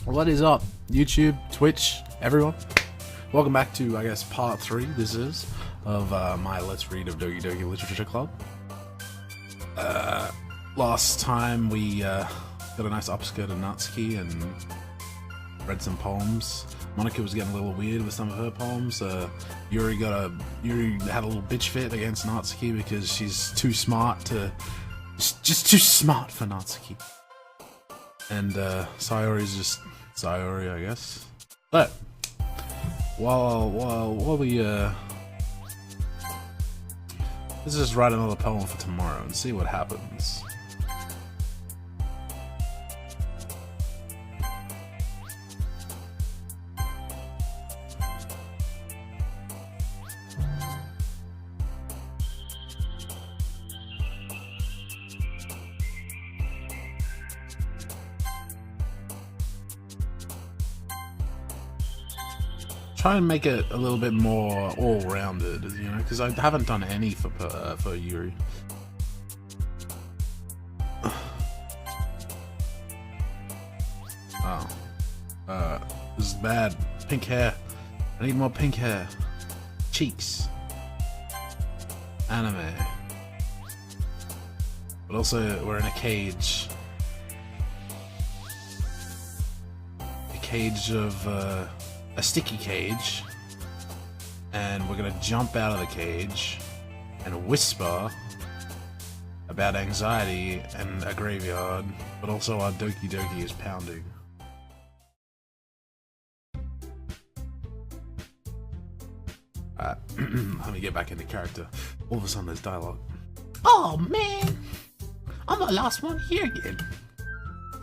What is up, YouTube, Twitch, everyone? Welcome back to, I guess, part 3, this is, of my Let's Read of Doki Doki Literature Club. Last time we got a nice upskirt of Natsuki and read some poems. Monica was getting a little weird with some of her poems. Yuri had a little bitch fit against Natsuki because she's too smart to... just too smart for Natsuki. And Sayori's just Sayori, I guess. But while we let's just write another poem for tomorrow and see what happens. Try and make it a little bit more all-rounded, you know, because I haven't done any for Yuri. Oh, this is bad. Pink hair. I need more pink hair. Cheeks. Anime. But also, we're in a cage. A cage of a sticky cage, and we're gonna jump out of the cage and whisper about anxiety and a graveyard, but also our Doki Doki is pounding. Let me get back into character. All of a sudden there's dialogue. Oh man, I'm the last one here again.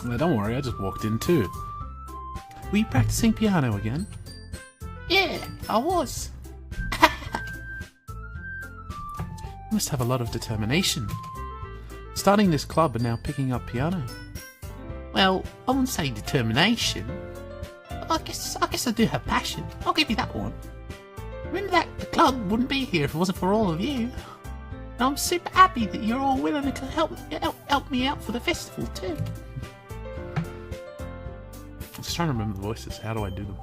Well, don't worry, I just walked in too. Were you practicing piano again? Yeah, I was. You must have a lot of determination. Starting this club and now picking up piano. Well, I wouldn't say determination. I guess I do have passion. I'll give you that one. Remember that the club wouldn't be here if it wasn't for all of you. And I'm super happy that you're all willing to help me out for the festival too. I'm just trying to remember the voices. How do I do them?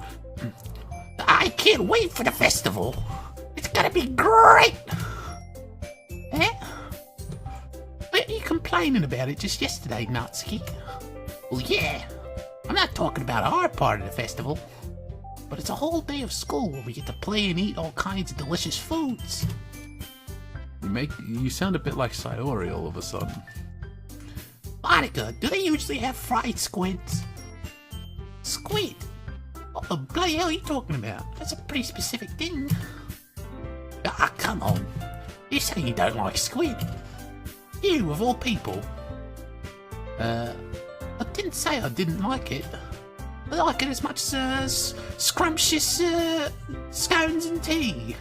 I can't wait for the festival. It's gonna be great. Eh? Were you complaining about it just yesterday, Natsuki? Well, yeah. I'm not talking about our part of the festival, but it's a whole day of school where we get to play and eat all kinds of delicious foods. You sound a bit like Sayori all of a sudden. Monica, do they usually have fried squids? Squid? What the bloody hell are you talking about? That's a pretty specific thing. Ah, come on. You're saying you don't like squid? You, of all people. I didn't say I didn't like it. I like it as much as scrumptious scones and tea.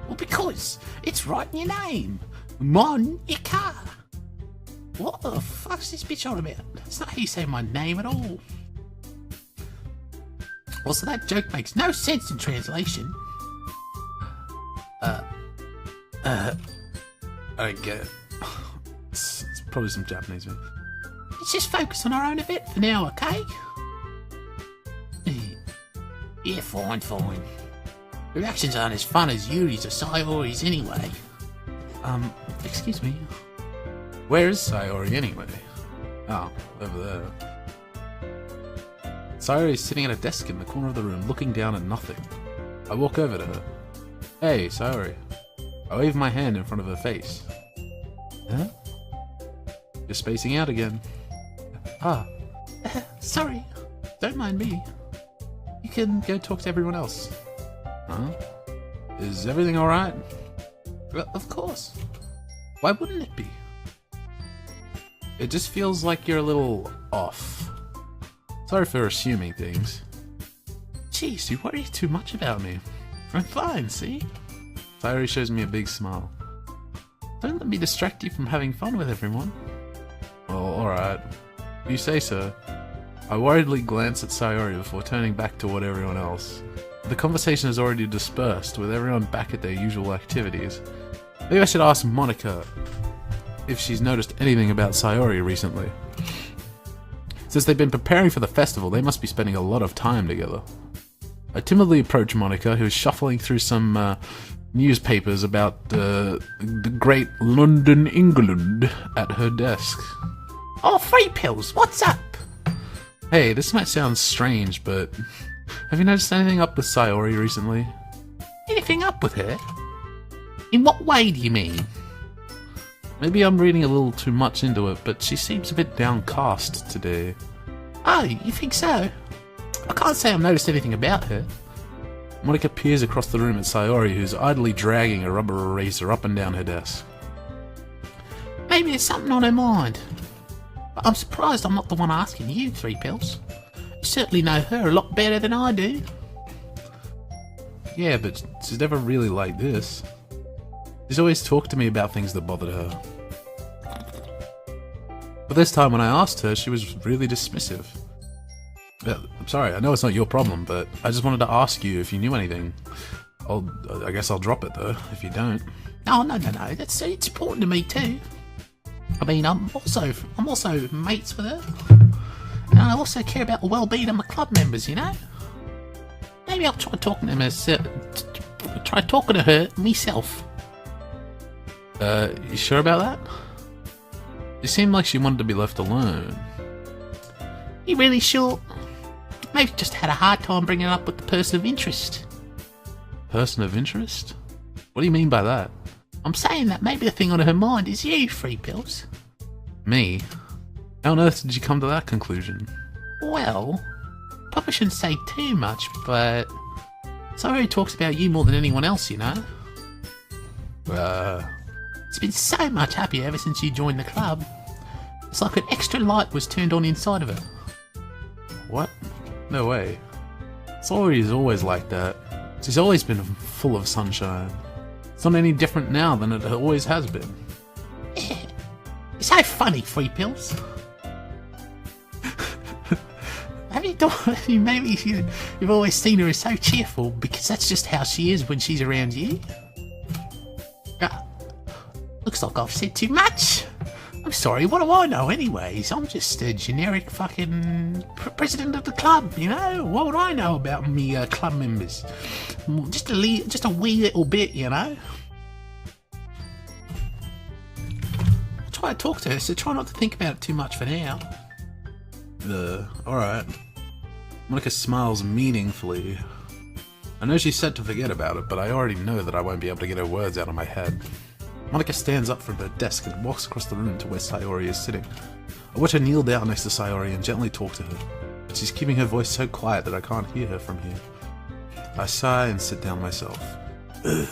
Well, because it's right in your name. Monica. What the fuck's this bitch on about? That's not how you say my name at all. Also, that joke makes no sense in translation. I don't get it. It's probably some Japanese movie. Let's just focus on our own event for now, okay? Yeah, fine. The reactions aren't as fun as Yuri's or Sayori's anyway. Excuse me. Where is Sayori anyway? Oh, over there. Sayori is sitting at a desk in the corner of the room, looking down at nothing. I walk over to her. Hey, Sayori. I wave my hand in front of her face. Huh? You're spacing out again. Ah. Sorry. Don't mind me. You can go talk to everyone else. Huh? Is everything alright? Well, of course. Why wouldn't it be? It just feels like you're a little off. Sorry for assuming things. Jeez, you worry too much about me. I'm fine, see? Sayori shows me a big smile. Don't let me distract you from having fun with everyone. Well, alright. You say so. I worriedly glance at Sayori before turning back toward everyone else. The conversation has already dispersed, with everyone back at their usual activities. Maybe I should ask Monica if she's noticed anything about Sayori recently. Since they've been preparing for the festival, they must be spending a lot of time together. I timidly approach Monica, who is shuffling through some newspapers about the great London, England, at her desk. Oh, Free Pills, what's up? Hey, this might sound strange, but have you noticed anything up with Sayori recently? Anything up with her? In what way do you mean? Maybe I'm reading a little too much into it, but she seems a bit downcast today. Oh, you think so? I can't say I've noticed anything about her. Monica peers across the room at Sayori, who's idly dragging a rubber eraser up and down her desk. Maybe there's something on her mind. But I'm surprised I'm not the one asking you, Three Pills. You certainly know her a lot better than I do. Yeah, but she's never really like this. She's always talked to me about things that bothered her. But this time when I asked her, she was really dismissive. I'm sorry, I know it's not your problem, but I just wanted to ask you if you knew anything. I guess I'll drop it though, if you don't. Oh, no. It's important to me too. I mean, I'm also mates with her. And I also care about the well-being of my club members, you know? Maybe I'll try talking to her myself. You sure about that? It seemed like she wanted to be left alone. You really sure? Maybe just had a hard time bringing it up with the person of interest. Person of interest? What do you mean by that? I'm saying that maybe the thing on her mind is you, Free Pills. Me? How on earth did you come to that conclusion? Well, probably shouldn't say too much, but Sayori talks about you more than anyone else, you know? She's been so much happier ever since you joined the club. It's like an extra light was turned on inside of her. What? No way. Sayori is always like that. She's always been full of sunshine. It's not any different now than it always has been. Yeah. It's so funny, Free Pills. Maybe you've always seen her as so cheerful because that's just how she is when she's around you. Looks like I've said too much. I'm sorry, what do I know anyways? I'm just a generic fucking president of the club, you know? What would I know about me club members? Just a wee little bit, you know? I'll try to talk to her, so try not to think about it too much for now. Alright. Monica smiles meaningfully. I know she said to forget about it, but I already know that I won't be able to get her words out of my head. Monica stands up from her desk and walks across the room to where Sayori is sitting. I watch her kneel down next to Sayori and gently talk to her, but she's keeping her voice so quiet that I can't hear her from here. I sigh and sit down myself. Ugh.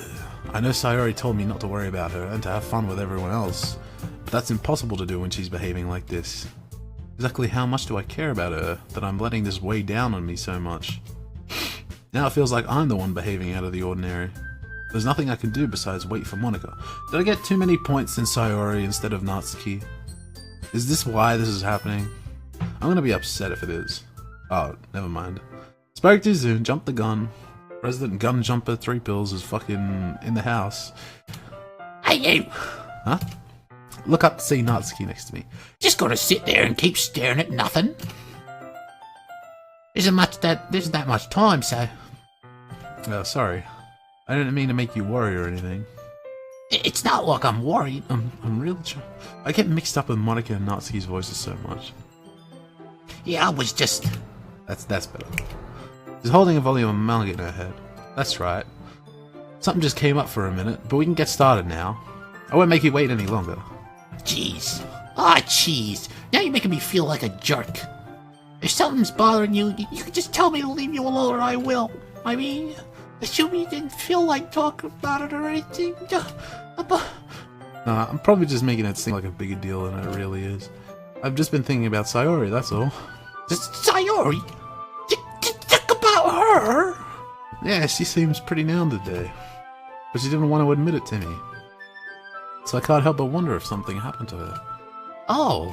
I know Sayori told me not to worry about her and to have fun with everyone else, but that's impossible to do when she's behaving like this. Exactly how much do I care about her that I'm letting this weigh down on me so much? Now it feels like I'm the one behaving out of the ordinary. There's nothing I can do besides wait for Monica. Did I get too many points in Sayori instead of Natsuki? Is this why this is happening? I'm gonna be upset if it is. Oh, never mind. Spoke too soon, jumped the gun. President Gun Jumper 3 Pills is fucking in the house. Hey you! Huh? Look up to see Natsuki next to me. Just gotta sit there and keep staring at nothing. There isn't that much time, so... Oh, sorry. I didn't mean to make you worry or anything. It's not like I'm worried. I'm really trying. I get mixed up with Monica and Natsuki's voices so much. Yeah, I was just... That's better. She's holding a volume of manga in her head. That's right. Something just came up for a minute, but we can get started now. I won't make you wait any longer. Jeez. Jeez. Now you're making me feel like a jerk. If something's bothering you, you can just tell me to leave you alone or I will. I mean... Assume you didn't feel like talking about it or anything. Nah, I'm probably just making it seem like a bigger deal than it really is. I've just been thinking about Sayori, that's all. Sayori? Think about her? Yeah, she seems pretty down today. But she didn't want to admit it to me. So I can't help but wonder if something happened to her. Oh.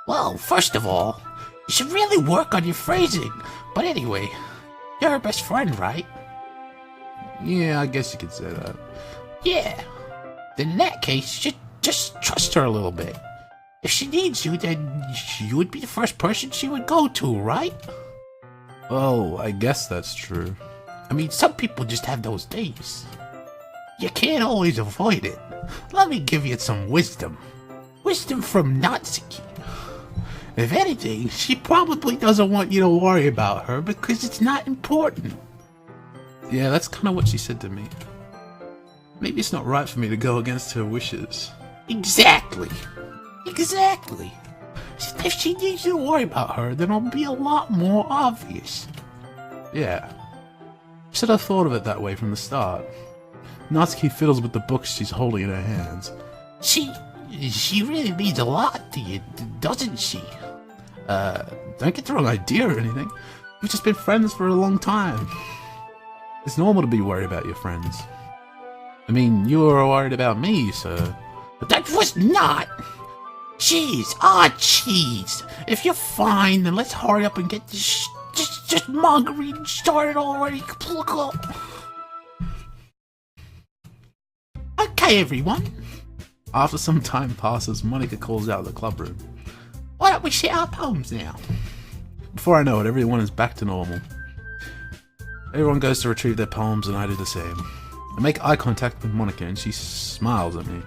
Well, first of all, you should really work on your phrasing. But anyway, you're her best friend, right? Yeah, I guess you could say that. Yeah. Then in that case, you should just trust her a little bit. If she needs you, then you would be the first person she would go to, right? Well, I guess that's true. I mean, some people just have those days. You can't always avoid it. Let me give you some wisdom. Wisdom from Natsuki. If anything, she probably doesn't want you to worry about her because it's not important. Yeah, that's kind of what she said to me. Maybe it's not right for me to go against her wishes. Exactly. Exactly. If she needs you to worry about her, then it'll be a lot more obvious. Yeah. Should have thought of it that way from the start. Natsuki fiddles with the books she's holding in her hands. She really means a lot to you, doesn't she? Don't get the wrong idea or anything. We've just been friends for a long time. It's normal to be worried about your friends. I mean, you were worried about me, so... But that was not! Jeez, jeez. If you're fine, then let's hurry up and get this just mongering started already. Okay, everyone. After some time passes, Monika calls out of the club room. Why don't we share our poems now? Before I know it, everyone is back to normal. Everyone goes to retrieve their poems and I do the same. I make eye contact with Monika and she smiles at me.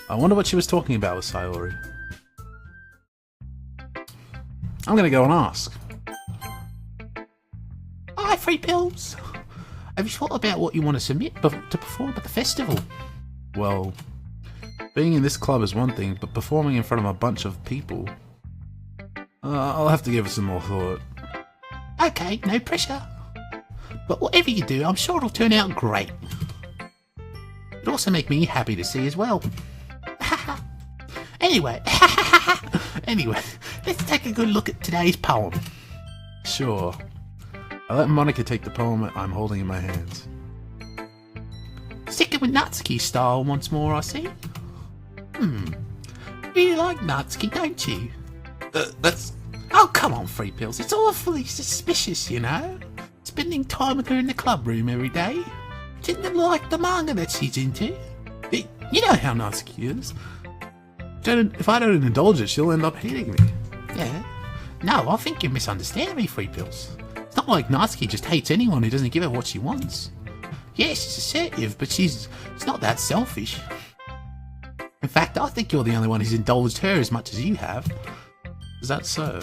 I wonder what she was talking about with Sayori. I'm gonna go and ask. Hi, Free Pills. Have you thought about what you want to submit to perform at the festival? Well, being in this club is one thing, but performing in front of a bunch of people... I'll have to give it some more thought. Okay, no pressure. But whatever you do, I'm sure it'll turn out great. It'll also make me happy to see as well. Anyway, let's take a good look at today's poem. Sure. I let Monika take the poem I'm holding in my hands. Sticking with Natsuki style once more, I see. Really like Natsuki, don't you? That's... Oh, come on, Free Pills. It's awfully suspicious, you know? Spending time with her in the club room every day. Didn't like the manga that she's into. You know how Natsuki is. If I don't indulge it, she'll end up hating me. Yeah. No, I think you misunderstand me, Free Pills. It's not like Natsuki just hates anyone who doesn't give her what she wants. Yeah, she's assertive, but she's not that selfish. In fact, I think you're the only one who's indulged her as much as you have. Is that so?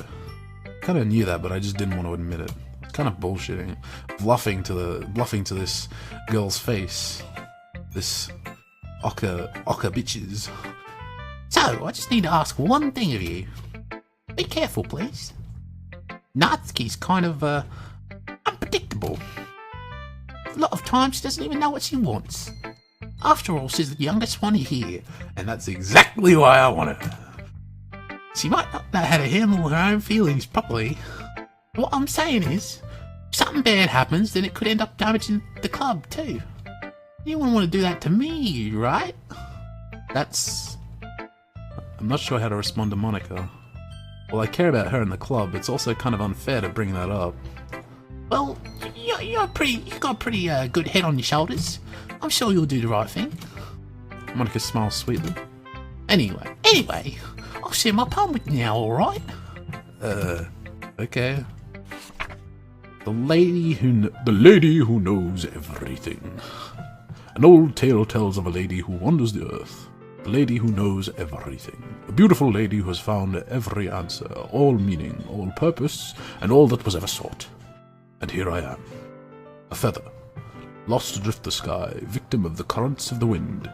I kind of knew that, but I just didn't want to admit it. It's kind of bullshitting. Bluffing to this girl's face. This Oka bitches. So, I just need to ask one thing of you. Be careful, please. Natsuki's kind of, unpredictable. A lot of times she doesn't even know what she wants. After all, she's the youngest one here, and that's exactly why I want her. She might not know how to handle her own feelings properly. What I'm saying is, if something bad happens, then it could end up damaging the club too. You wouldn't want to do that to me, right? I'm not sure how to respond to Monika. Well, I care about her in the club. It's also kind of unfair to bring that up. Well, you've got a pretty good head on your shoulders. I'm sure you'll do the right thing. Monika smiles sweetly. Anyway, I'll share my poem with you now, alright? Okay. The lady who knows everything. An old tale tells of a lady who wanders the earth. A lady who knows everything. A beautiful lady who has found every answer, all meaning, all purpose, and all that was ever sought. And here I am. A feather. Lost adrift the sky, victim of the currents of the wind.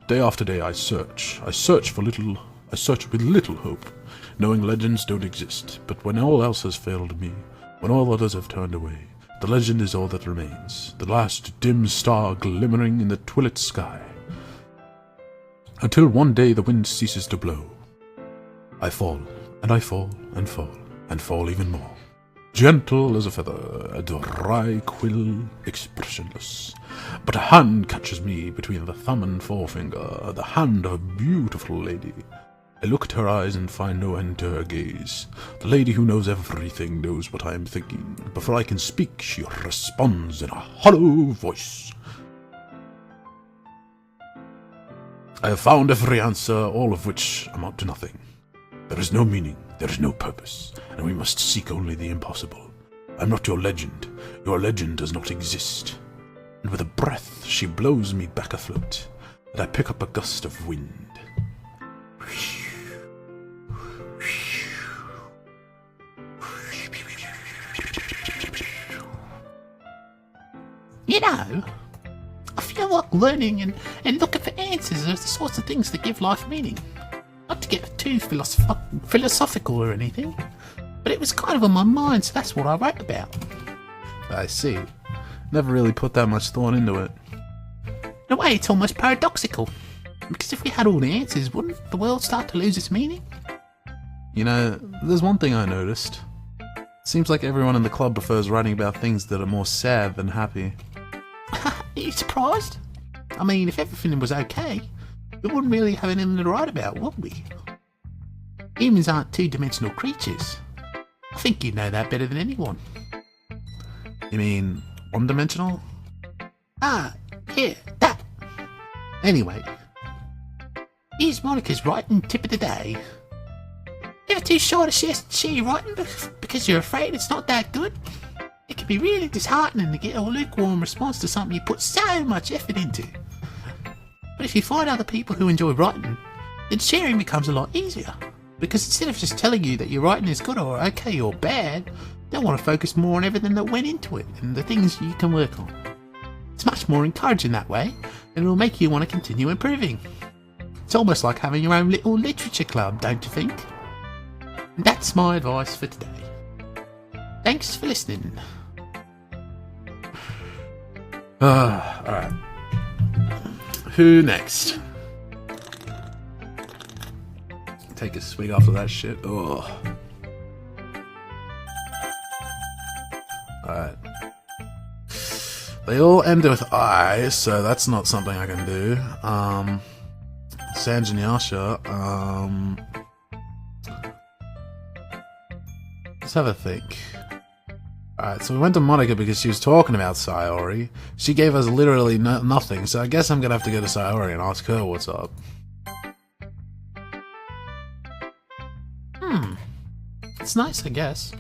Day after day I search with little hope, knowing legends don't exist, but when all else has failed me, when all others have turned away, the legend is all that remains, the last dim star glimmering in the twilit sky. Until one day the wind ceases to blow. I fall, and I fall, and fall, and fall even more. Gentle as a feather, a dry quill, expressionless. But a hand catches me between the thumb and forefinger, the hand of a beautiful lady. I look at her eyes and find no end to her gaze. The lady who knows everything knows what I am thinking. Before I can speak, she responds in a hollow voice. I have found every answer, all of which amount to nothing. There is no meaning, there is no purpose, and we must seek only the impossible. I'm not your legend. Your legend does not exist. And with a breath, she blows me back afloat, and I pick up a gust of wind. You know, I feel like learning and looking for answers are the sorts of things that give life meaning. Not to get too philosophical or anything, but it was kind of on my mind, so that's what I wrote about. I see. Never really put that much thought into it. In a way, it's almost paradoxical, because if we had all the answers, wouldn't the world start to lose its meaning? You know, there's one thing I noticed. Seems like everyone in the club prefers writing about things that are more sad than happy. Are you surprised? I mean, if everything was okay, we wouldn't really have anything to write about, would we? Humans aren't two-dimensional creatures. I think you know that better than anyone. You mean one-dimensional? Ah, yeah, that. Anyway, here's Monica's writing tip of the day. Never too shy to share your writing because you're afraid it's not that good. It can be really disheartening to get a lukewarm response to something you put so much effort into. But if you find other people who enjoy writing, then sharing becomes a lot easier. Because instead of just telling you that your writing is good or okay or bad, they'll want to focus more on everything that went into it and the things you can work on. It's much more encouraging that way, and it'll make you want to continue improving. It's almost like having your own little literature club, don't you think? And that's my advice for today. Thanks for listening. Alright. Who next? Take a swig after that shit. Ugh. Alright. They all end with I, so that's not something I can do. Sanjanyasha, let's have a think. Alright, so we went to Monica because she was talking about Sayori. She gave us literally nothing, so I guess I'm gonna have to go to Sayori and ask her what's up. It's nice, I guess.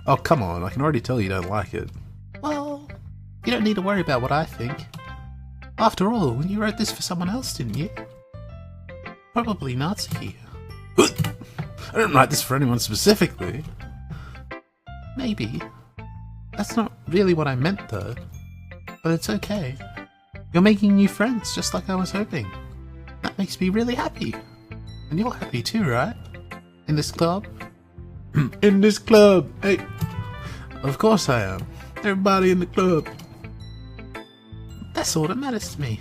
Oh, come on, I can already tell you don't like it. Well, you don't need to worry about what I think. After all, you wrote this for someone else, didn't you? Probably Natsuki. I didn't write this for anyone specifically. Maybe. That's not really what I meant, though. But it's okay. You're making new friends, just like I was hoping. That makes me really happy. And you're happy too, right? In this club? In this club! Hey! Of course I am. Everybody in the club. That's all that matters to me.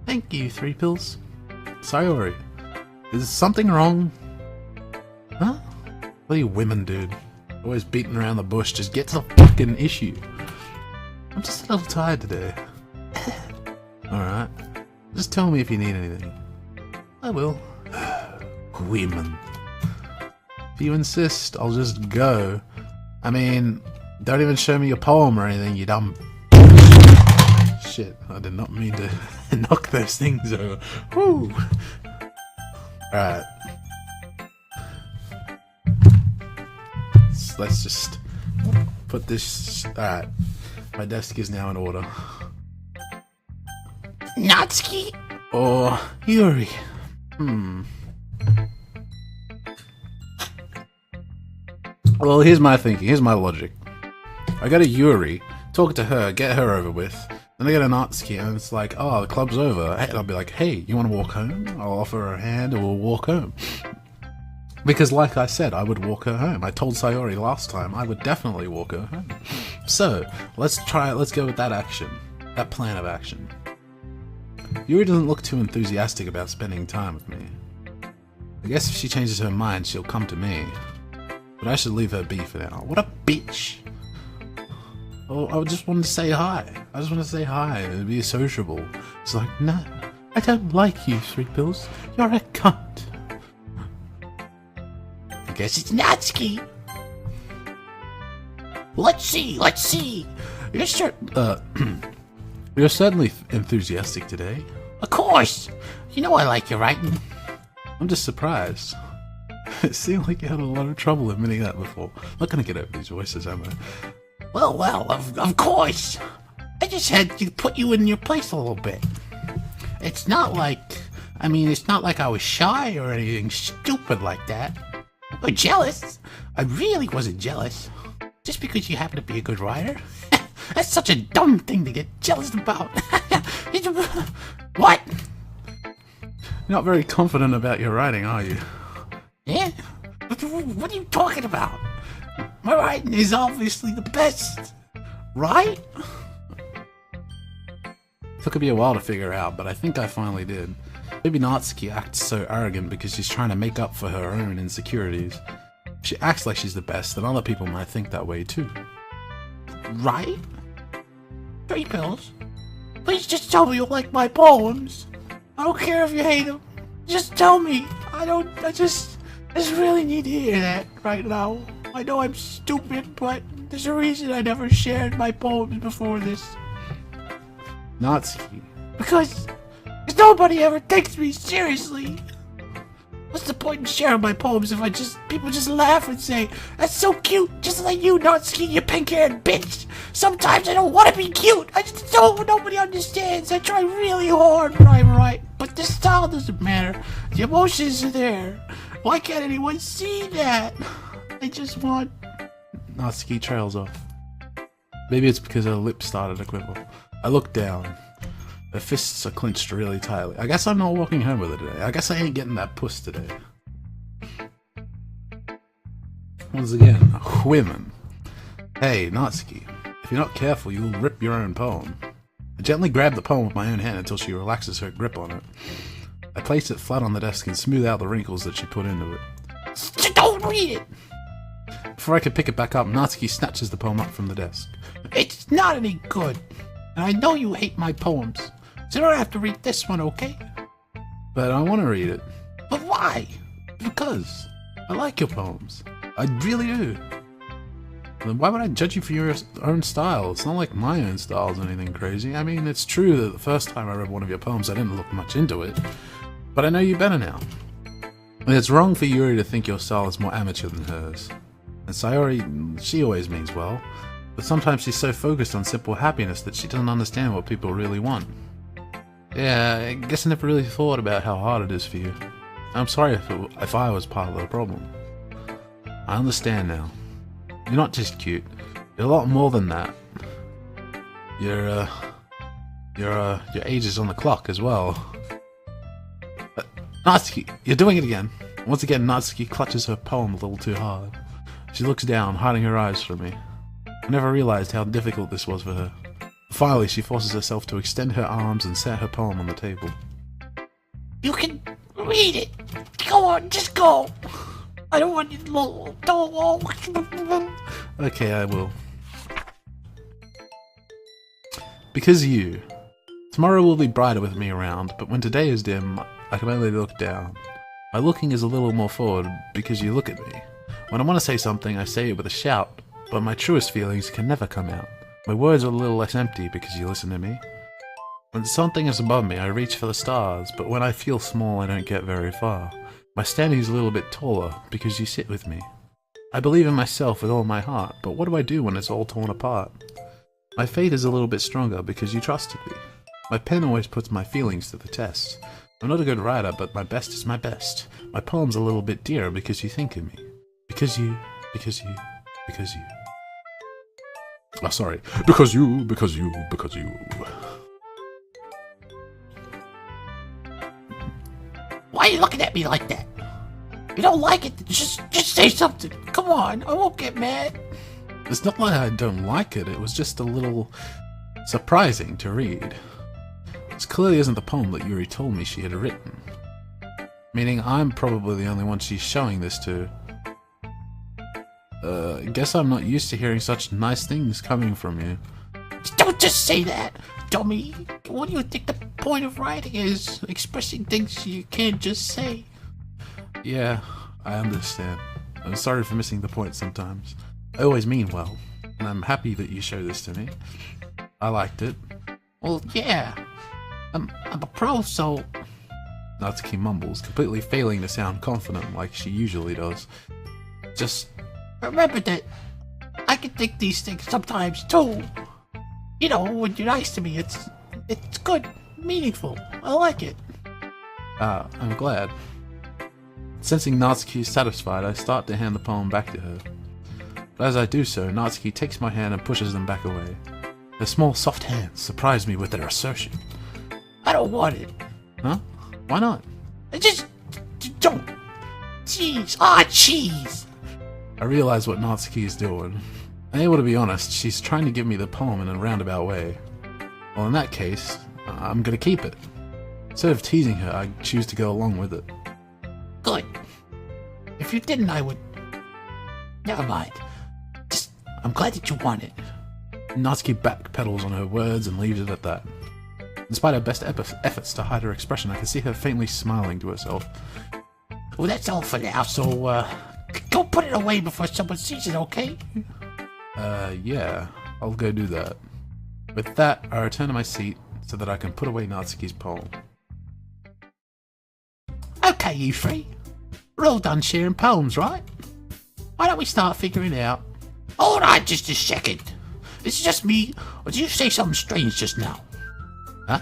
Thank you, Three Pills. Sayori, is something wrong? Huh? What are you women, dude? Always beating around the bush, just get to the fucking issue. I'm just a little tired today. Alright. Just tell me if you need anything. I will. Women. If you insist, I'll just go. I mean, don't even show me your poem or anything, you dumb... Shit, I did not mean to knock those things over. Woo! Alright. Let's just put this... Alright. My desk is now in order. Natsuki! Or Yuri. Well, here's my thinking. Here's my logic. I go to Yuri, talk to her, get her over with. Then I go to Natsuki, and it's like, oh, the club's over. And I'll be like, hey, you want to walk home? I'll offer her a hand, and we'll walk home. Because, like I said, I would walk her home. I told Sayori last time I would definitely walk her home. So, let's go with that action. That plan of action. Yuri doesn't look too enthusiastic about spending time with me. I guess if she changes her mind, she'll come to me. But I should leave her be for now. What a bitch! Oh, I just wanted to say hi. I just want to say hi and be sociable. It's like, no, I don't like you, Three Pills. You're a cunt. I guess it's Natsuki. Let's see. You're you're certainly enthusiastic today. Of course. You know I like your writing. I'm just surprised. It seemed like you had a lot of trouble admitting that before. Not gonna get over these voices, am I? Well, of course. I just had to put you in your place a little bit. It's not like I was shy or anything stupid like that. Or jealous. I really wasn't jealous. Just because you happen to be a good writer. That's such a dumb thing to get jealous about. What? You're not very confident about your writing, are you? Yeah? What are you talking about? My writing is obviously the best. Right? Took me a while to figure out, but I think I finally did. Maybe Natsuki acts so arrogant because she's trying to make up for her own insecurities. She acts like she's the best, and other people might think that way too. Right? 3 pills. Please just tell me you like my poems. I don't care if you hate them. Just tell me. I just really need to hear that right now. I know I'm stupid, but there's a reason I never shared my poems before this. Natsuki. Because nobody ever takes me seriously. What's the point in sharing my poems if people just laugh and say, "That's so cute, just like you, Natsuki, you pink-haired bitch." Sometimes I don't want to be cute. I just don't. Nobody understands. I try really hard when I write, but the style doesn't matter. The emotions are there. Why can't anyone see that? I just want. Natsuki trails off. Maybe it's because her lips started to quiver. I look down. Her fists are clenched really tightly. I guess I'm not walking home with her today. I guess I ain't getting that puss today. Once again, women. Hey, Natsuki. If you're not careful, you'll rip your own poem. I gently grab the poem with my own hand until she relaxes her grip on it. I place it flat on the desk and smooth out the wrinkles that she put into it. Don't read it! Before I can pick it back up, Natsuki snatches the poem up from the desk. It's not any good. And I know you hate my poems. So you don't have to read this one, okay? But I want to read it. But why? Because I like your poems. I really do. Then why would I judge you for your own style? It's not like my own style is anything crazy. I mean, it's true that the first time I read one of your poems I didn't look much into it. But I know you better now. And it's wrong for Yuri to think your style is more amateur than hers. And Sayori, she always means well. But sometimes she's so focused on simple happiness that she doesn't understand what people really want. Yeah, I guess I never really thought about how hard it is for you. I'm sorry if I was part of the problem. I understand now. You're not just cute. You're a lot more than that. Your age is on the clock as well. Natsuki, you're doing it again. Once again, Natsuki clutches her poem a little too hard. She looks down, hiding her eyes from me. I never realized how difficult this was for her. Finally, she forces herself to extend her arms and set her poem on the table. You can read it. Go on, just go. I don't want you to... Okay, I will. Because you. Tomorrow will be brighter with me around, but when today is dim, I can only look down. My looking is a little more forward because you look at me. When I want to say something, I say it with a shout, but my truest feelings can never come out. My words are a little less empty because you listen to me. When something is above me, I reach for the stars, but when I feel small, I don't get very far. My standing is a little bit taller because you sit with me. I believe in myself with all my heart, but what do I do when it's all torn apart? My faith is a little bit stronger because you trusted me. My pen always puts my feelings to the test. I'm not a good writer, but my best is my best. My poem's a little bit dearer because you think of me. Because you. Oh, sorry. Because you. Why are you looking at me like that? You don't like it, just say something. Come on, I won't get mad. It's not like I don't like it, it was just a little surprising to read. This clearly isn't the poem that Yuri told me she had written. Meaning I'm probably the only one she's showing this to. I guess I'm not used to hearing such nice things coming from you. Don't just say that, dummy. What do you think the point of writing is? Expressing things you can't just say. Yeah, I understand. I'm sorry for missing the point sometimes. I always mean well, and I'm happy that you showed this to me. I liked it. Well, yeah. I'm a pro, so Natsuki mumbles, completely failing to sound confident like she usually does. Just remember that I can think these things sometimes too. You know, when you're nice to me, it's good, meaningful. I like it. I'm glad. Sensing Natsuki is satisfied, I start to hand the poem back to her. But as I do so, Natsuki takes my hand and pushes them back away. Her small, soft hands surprise me with their assertion. I don't want it. Huh? Why not? Just don't. Jeez. Ah, jeez. I realize what Natsuki is doing. Unable to be honest, she's trying to give me the poem in a roundabout way. Well, in that case, I'm gonna keep it. Instead of teasing her, I choose to go along with it. Good. If you didn't, I would... Never mind. Just, I'm glad that you want it. Natsuki backpedals on her words and leaves it at that. Despite her best efforts to hide her expression, I can see her faintly smiling to herself. Well, that's all for now, so, go put it away before someone sees it, okay? Yeah, I'll go do that. With that, I return to my seat so that I can put away Natsuki's poem. Okay, you three. We're all done sharing poems, right? Why don't we start figuring out... Hold on just a second. This is just me, or did you say something strange just now? Huh?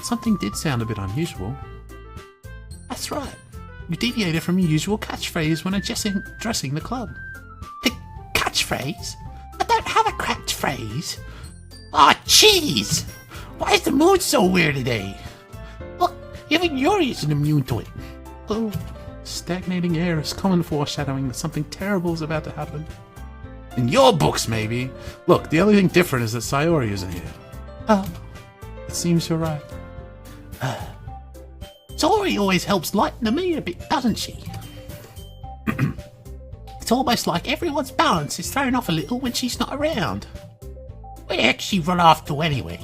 Something did sound a bit unusual. That's right. You deviated from your usual catchphrase when addressing the club. The catchphrase? I don't have a catchphrase. Ah, jeez! Why is the mood so weird today? Look, even Yuri isn't immune to it. Oh, stagnating air is common foreshadowing that something terrible is about to happen. In your books, maybe. Look, the only thing different is that Sayori isn't here. Oh. It seems you're right. Sayori always helps lighten the mood a bit, doesn't she? It's almost like everyone's balance is thrown off a little when she's not around. Where the heck she run off to anyway?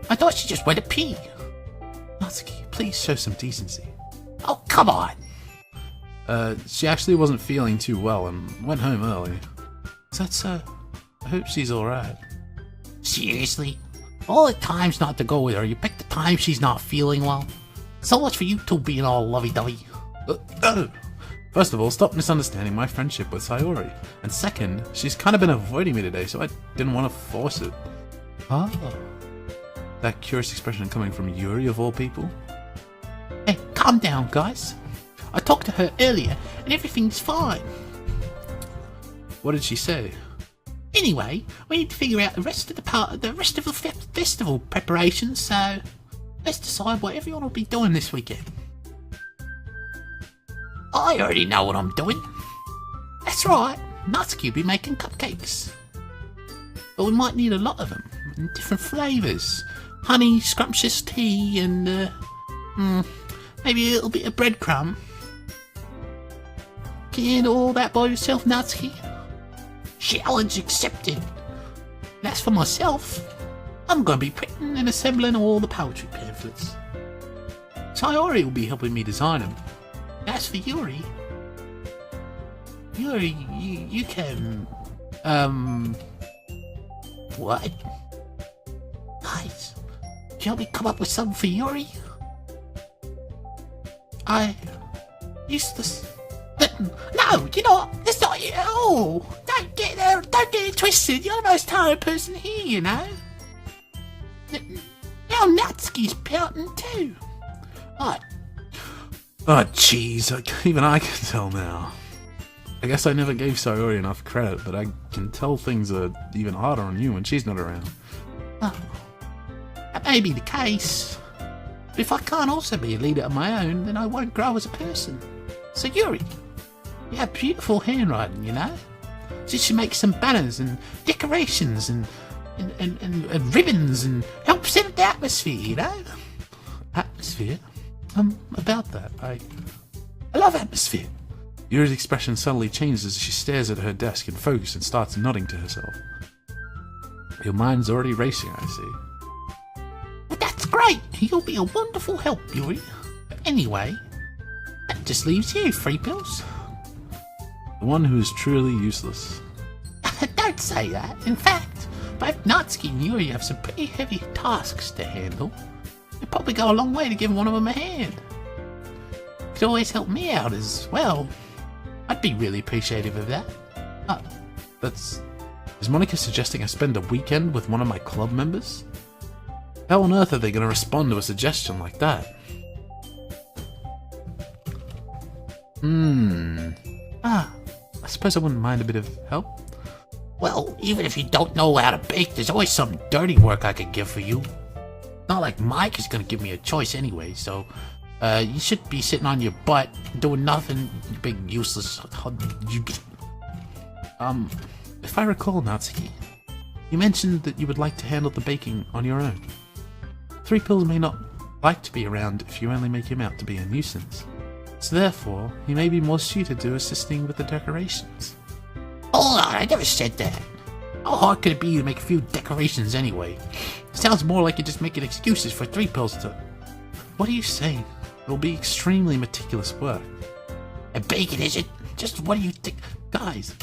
I thought she just went to pee. Natsuki, please show some decency. Oh, come on. She actually wasn't feeling too well and went home early. Is that so? I hope she's alright. Seriously? All the times not to go with her, you pick the time she's not feeling well? So much for you two being all lovey-dovey. Oh! First of all, stop misunderstanding my friendship with Sayori. And second, she's kind of been avoiding me today, so I didn't want to force it. Oh. That curious expression coming from Yuri of all people? Hey, calm down, guys. I talked to her earlier, and everything's fine. What did she say? Anyway, we need to figure out the rest of the festival preparations, so let's decide what everyone will be doing this weekend. I already know what I'm doing. That's right, Natsuki will be making cupcakes. But we might need a lot of them, in different flavours. Honey, scrumptious tea, and maybe a little bit of breadcrumb. Can you handle all that by yourself, Natsuki? Challenge accepted. And as for myself, I'm going to be printing and assembling all the poetry pamphlets. Sayori will be helping me design them. As for Yuri, you can... What? Guys, can you help me come up with something for Yuri? I... useless. No, you know what? It's not you. Oh, don't get it twisted. You're the most talented person here, you know. Now Natsuki's pouting too. Oh, jeez. Even I can tell now. I guess I never gave Sayori enough credit, but I can tell things are even harder on you when she's not around. Oh, that may be the case. But if I can't also be a leader of my own, then I won't grow as a person. So Yuri, you have beautiful handwriting, you know? So you should make some banners and decorations and ribbons and help set the atmosphere, you know? Atmosphere? About that. I love atmosphere. Yuri's expression suddenly changes as she stares at her desk in focus and starts nodding to herself. Your mind's already racing, I see. Well, that's great. You'll be a wonderful help, Yuri. But anyway, that just leaves you, Free Pills. The one who is truly useless. Don't say that. In fact, both Natsuki and Yuri have some pretty heavy tasks to handle. It'd probably go a long way to give one of them a hand. Could always help me out as well. I'd be really appreciative of that. That's... Is Monica suggesting I spend a weekend with one of my club members? How on earth are they going to respond to a suggestion like that? I suppose I wouldn't mind a bit of help. Well, even if you don't know how to bake, there's always some dirty work I could give for you. Not like Mike is gonna give me a choice anyway, so you should be sitting on your butt doing nothing, you big useless. If I recall, Natsuki, you mentioned that you would like to handle the baking on your own. Three Pills may not like to be around if you only make him out to be a nuisance. So therefore, he may be more suited to assisting with the decorations. Hold on, I never said that. How hard could it be to make a few decorations anyway? Sounds more like you're just making excuses for Three Pills to... What are you saying? It'll be extremely meticulous work. And bacon, is it? Just what do you think? Guys,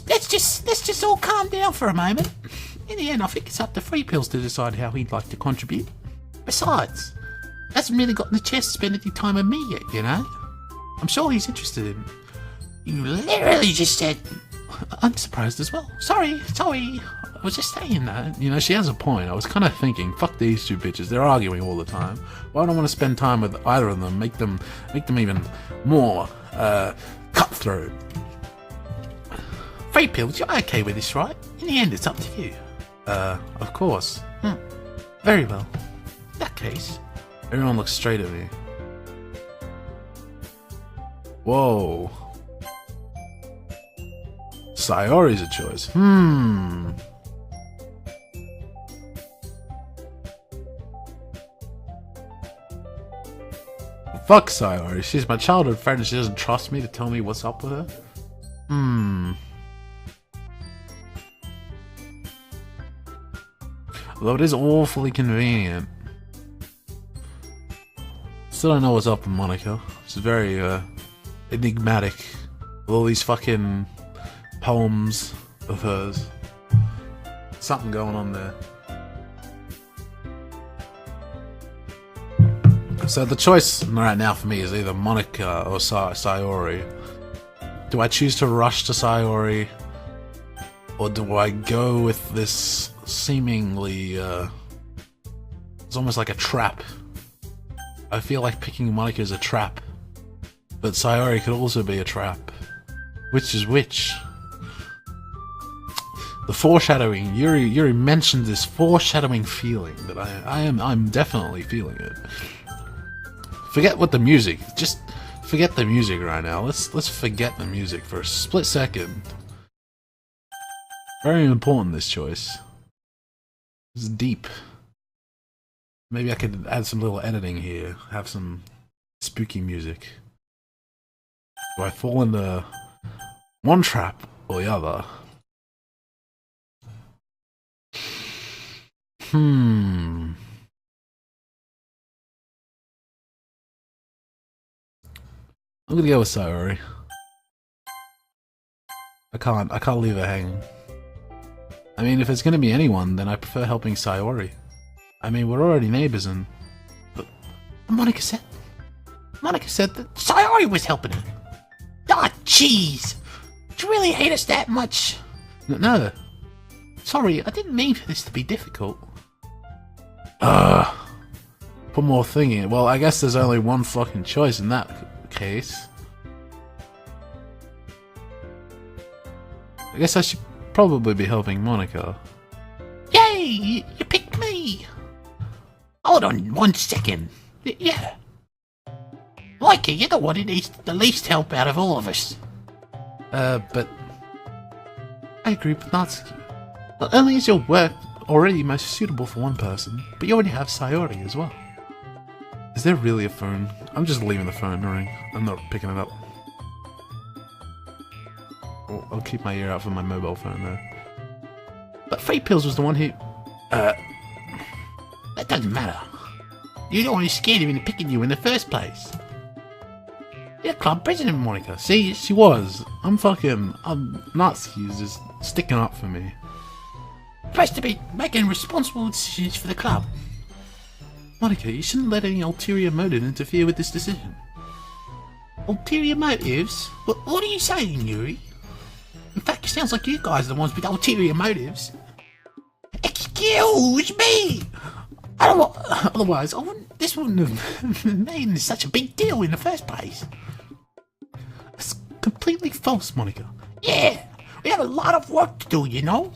let's just all calm down for a moment. In the end, I think it's up to Three Pills to decide how he'd like to contribute. Besides, he hasn't really gotten the chance to spend any time with me yet, you know? I'm sure he's interested in... You literally just said... I'm surprised as well. Sorry. I was just saying that. You know, she has a point. I was kind of thinking, fuck these two bitches. They're arguing all the time. Why don't I want to spend time with either of them? Make them even more cutthroat. Three Pills, you're okay with this, right? In the end, it's up to you. Of course. Very well. In that case... Everyone looks straight at me. Whoa. Sayori's a choice. Fuck Sayori. She's my childhood friend and she doesn't trust me to tell me what's up with her. Although it is awfully convenient. Still don't know what's up with Monica. She's very enigmatic. With all these fucking poems of hers. Something going on there. So the choice right now for me is either Monica or Sayori. Do I choose to rush to Sayori? Or do I go with this seemingly... it's almost like a trap. I feel like picking Monica is a trap. But Sayori could also be a trap. Which is which? The foreshadowing. Yuri mentioned this foreshadowing feeling that I'm definitely feeling it. Forget what the music. Just forget the music right now. Let's forget the music for a split second. Very important, this choice. It's deep. Maybe I could add some little editing here. Have some spooky music. Do I fall into one trap or the other? I'm gonna go with Sayori. I can't leave her hanging. I mean, if it's gonna be anyone, then I prefer helping Sayori. I mean, we're already neighbors and... But Monica said that Sayori was helping her. Ah, jeez! Do you really hate us that much? No. Sorry, I didn't mean for this to be difficult. Put more thinking. Well, I guess there's only one fucking choice in that case. I guess I should probably be helping Monica. Yay! You picked me! Hold on 1 second. Yeah. Mikey, you're the one who needs the least help out of all of us. But... I agree with Natsuki. Not only is your work already most suitable for one person, but you already have Sayori as well. Is there really a phone? I'm just leaving the phone ring. I'm not picking it up. I'll keep my ear out for my mobile phone though. But Three Pills was the one who... That doesn't matter. You're the one who scared him into picking you in the first place. You're club president, Monica. See, she was. Natsuki is just sticking up for me. Supposed to be making responsible decisions for the club. Monica, you shouldn't let any ulterior motive interfere with this decision. Ulterior motives? What are you saying, Yuri? In fact, it sounds like you guys are the ones with ulterior motives. Excuse me! Otherwise, this wouldn't have made such a big deal in the first place. It's completely false, Monica. Yeah, we have a lot of work to do, you know?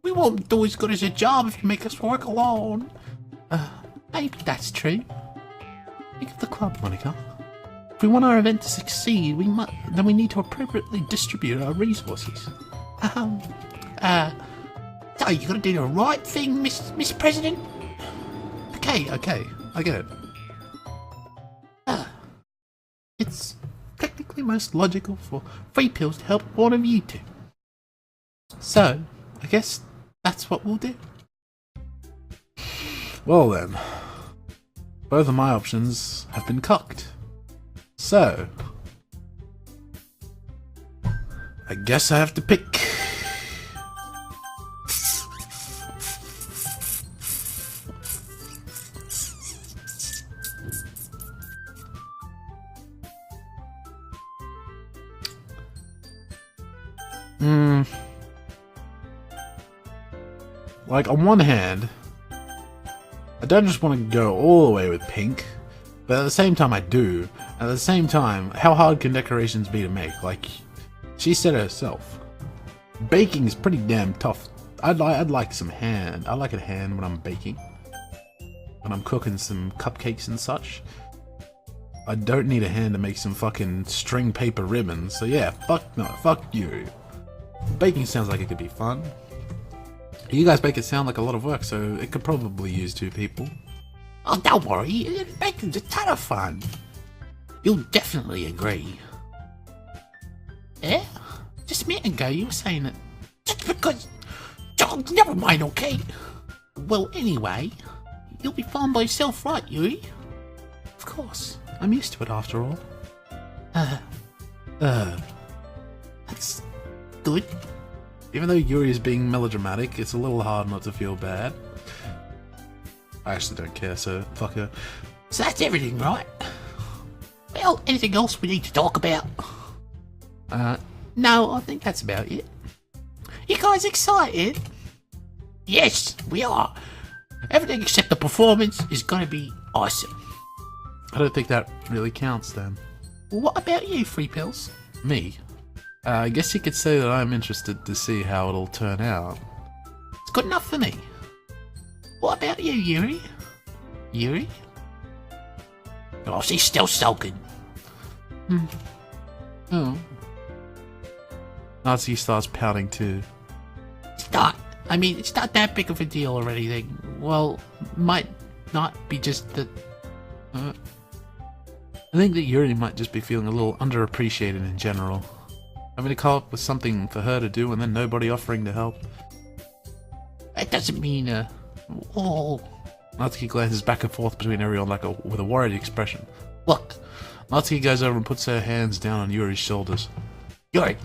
We won't do as good as a job if you make us work alone. Maybe that's true. Think of the club, Monica. If we want our event to succeed, then we need to appropriately distribute our resources. So you gotta do the right thing, Miss President? Okay, I get it. It's technically most logical for Free Pills to help one of you two. So, I guess that's what we'll do. Well then, both of my options have been cocked. So, I guess I have to pick. Like, on one hand, I don't just want to go all the way with pink, but at the same time I do. At the same time, how hard can decorations be to make? Like, she said herself, baking is pretty damn tough. I'd like some hand. I like a hand when I'm baking. When I'm cooking some cupcakes and such. I don't need a hand to make some fucking string paper ribbons. So yeah, fuck you. Baking sounds like it could be fun. You guys make it sound like a lot of work, so it could probably use 2 people. Oh, don't worry, baking's a ton of fun. You'll definitely agree. Yeah? Just a minute ago you were saying that just because... Oh, never mind, okay? Well, anyway, you'll be fine by yourself, right, Yuri? Of course. I'm used to it after all. That's good. Even though Yuri is being melodramatic, it's a little hard not to feel bad. I actually don't care, so fuck her. So that's everything, right? Well, anything else we need to talk about? No, I think that's about it. You guys excited? Yes, we are. Everything except the performance is gonna be awesome. I don't think that really counts then. What about you, Free Pills? Me? I guess you could say that I'm interested to see how it'll turn out. It's good enough for me. What about you, Yuri? Yuri? Oh, she's still sulking. Oh. Natsuki starts pouting too. It's not that big of a deal or anything. Well, might not be just that... I think that Yuri might just be feeling a little underappreciated in general. Having to come up with something for her to do and then nobody offering to help. That doesn't mean, oh... Natsuki glances back and forth between everyone with a worried expression. Look. Natsuki goes over and puts her hands down on Yuri's shoulders. Yuri,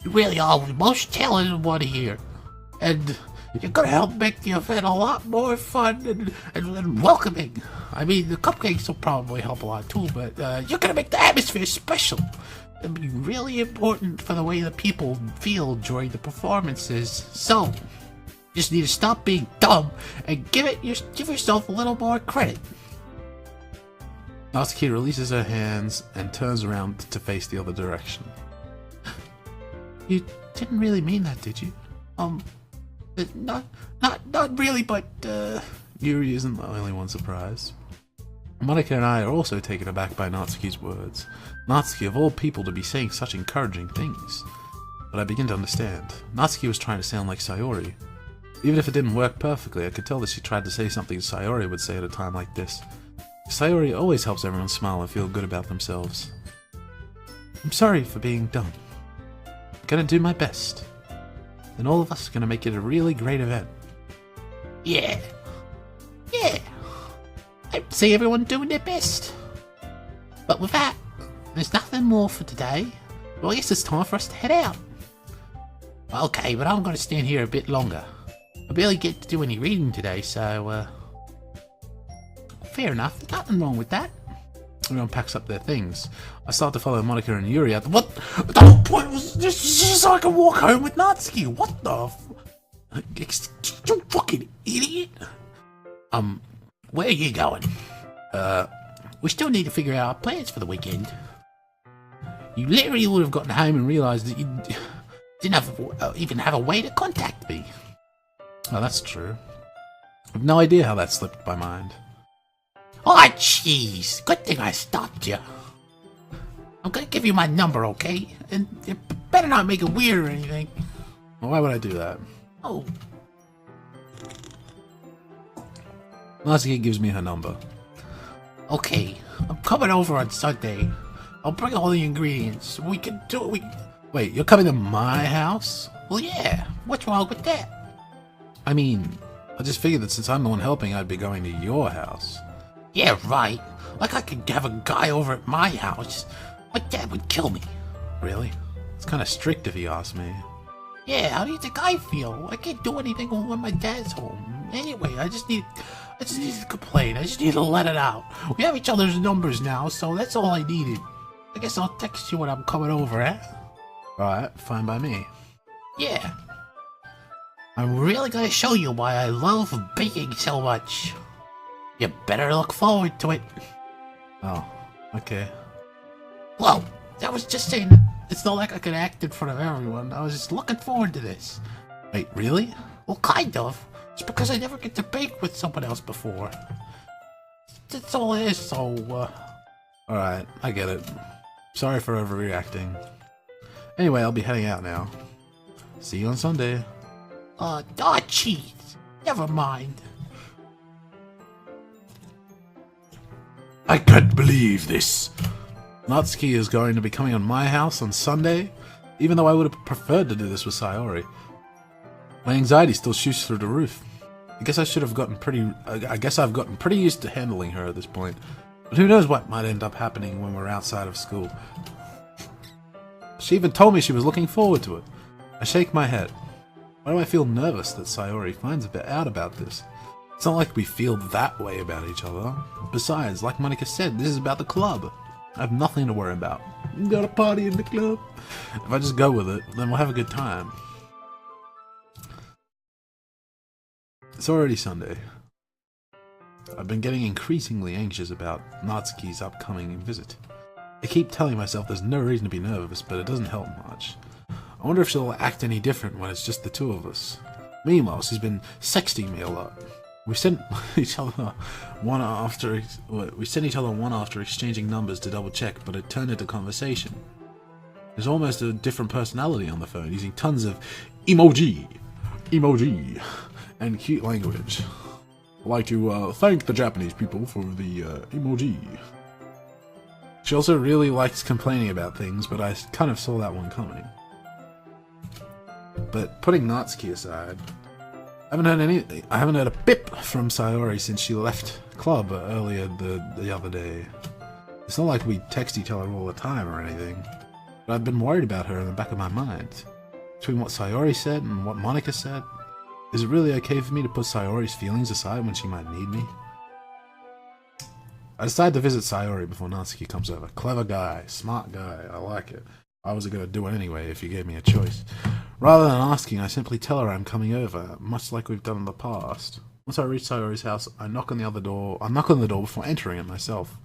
you really are the most talented one here. And you're gonna help make the event a lot more fun and welcoming. I mean, the cupcakes will probably help a lot too, but you're gonna make the atmosphere special. It'll be really important for the way the people feel during the performances. So, you just need to stop being dumb and give yourself a little more credit. Natsuki releases her hands and turns around to face the other direction. You didn't really mean that, did you? Not really, but Yuri isn't the only one surprised. Monica and I are also taken aback by Natsuki's words. Natsuki, of all people, to be saying such encouraging things. But I begin to understand. Natsuki was trying to sound like Sayori. Even if it didn't work perfectly, I could tell that she tried to say something Sayori would say at a time like this. Sayori always helps everyone smile and feel good about themselves. I'm sorry for being dumb. I'm gonna do my best. And all of us are gonna make it a really great event. Yeah. I see everyone doing their best. But with that, there's nothing more for today. Well, I guess it's time for us to head out. Okay, but I'm gonna stand here a bit longer. I barely get to do any reading today, so fair enough. There's nothing wrong with that. Everyone packs up their things. I start to follow Monica and Yuri out. What? The whole point was just so I could walk home with Natsuki. What the? You fucking idiot. Where are you going? We still need to figure out our plans for the weekend. You literally would have gotten home and realized that you didn't even have a way to contact me. Oh, that's true. I've no idea how that slipped my mind. Oh, jeez. Good thing I stopped you. I'm gonna give you my number, okay? And you better not make it weird or anything. Well, why would I do that? Oh. Natsuki gives me her number. Okay, I'm coming over on Sunday. I'll bring all the ingredients. We can do it. Wait, you're coming to my house? Well, yeah. What's wrong with that? I mean, I just figured that since I'm the one helping, I'd be going to your house. Yeah, right. Like I could have a guy over at my house. My dad would kill me. Really? It's kind of strict if you ask me. Yeah, how do you think I feel? I can't do anything when my dad's home. Anyway, I just need to complain. I just need to let it out. We have each other's numbers now, so that's all I needed. I guess I'll text you when I'm coming over, eh? Alright, fine by me. Yeah. I'm really gonna show you why I love baking so much. You better look forward to it. Oh, okay. Well, I was just saying, it's not like I could act in front of everyone. I was just looking forward to this. Wait, really? Well, kind of. It's because I never get to bake with someone else before. That's all it is, so, Alright, I get it. Sorry for overreacting. Anyway, I'll be heading out now. See you on Sunday. Jeez. Never mind. I can't believe this. Natsuki is going to be coming on my house on Sunday, even though I would have preferred to do this with Sayori. My anxiety still shoots through the roof. I guess I've gotten pretty used to handling her at this point. But who knows what might end up happening when we're outside of school. She even told me she was looking forward to it. I shake my head. Why do I feel nervous that Sayori finds a bit out about this? It's not like we feel that way about each other. Besides, like Monica said, this is about the club. I have nothing to worry about. Got a party in the club. If I just go with it, then we'll have a good time. It's already Sunday. I've been getting increasingly anxious about Natsuki's upcoming visit. I keep telling myself there's no reason to be nervous, but it doesn't help much. I wonder if she'll act any different when it's just the two of us. Meanwhile, she's been sexting me a lot. We sent each other one after exchanging numbers to double check, but it turned into conversation. There's almost a different personality on the phone, using tons of emoji, and cute language. I'd like to thank the Japanese people for the emoji. She also really likes complaining about things, but I kind of saw that one coming. But putting Natsuki aside, I haven't heard a pip from Sayori since she left club earlier the other day. It's not like we text each other all the time or anything, but I've been worried about her in the back of my mind. Between what Sayori said and what Monica said, is it really okay for me to put Sayori's feelings aside when she might need me? I decided to visit Sayori before Natsuki comes over. Clever guy, smart guy, I like it. I wasn't going to do it anyway if you gave me a choice. Rather than asking, I simply tell her I'm coming over, much like we've done in the past. Once I reach Sayori's house, I knock on the door before entering it myself.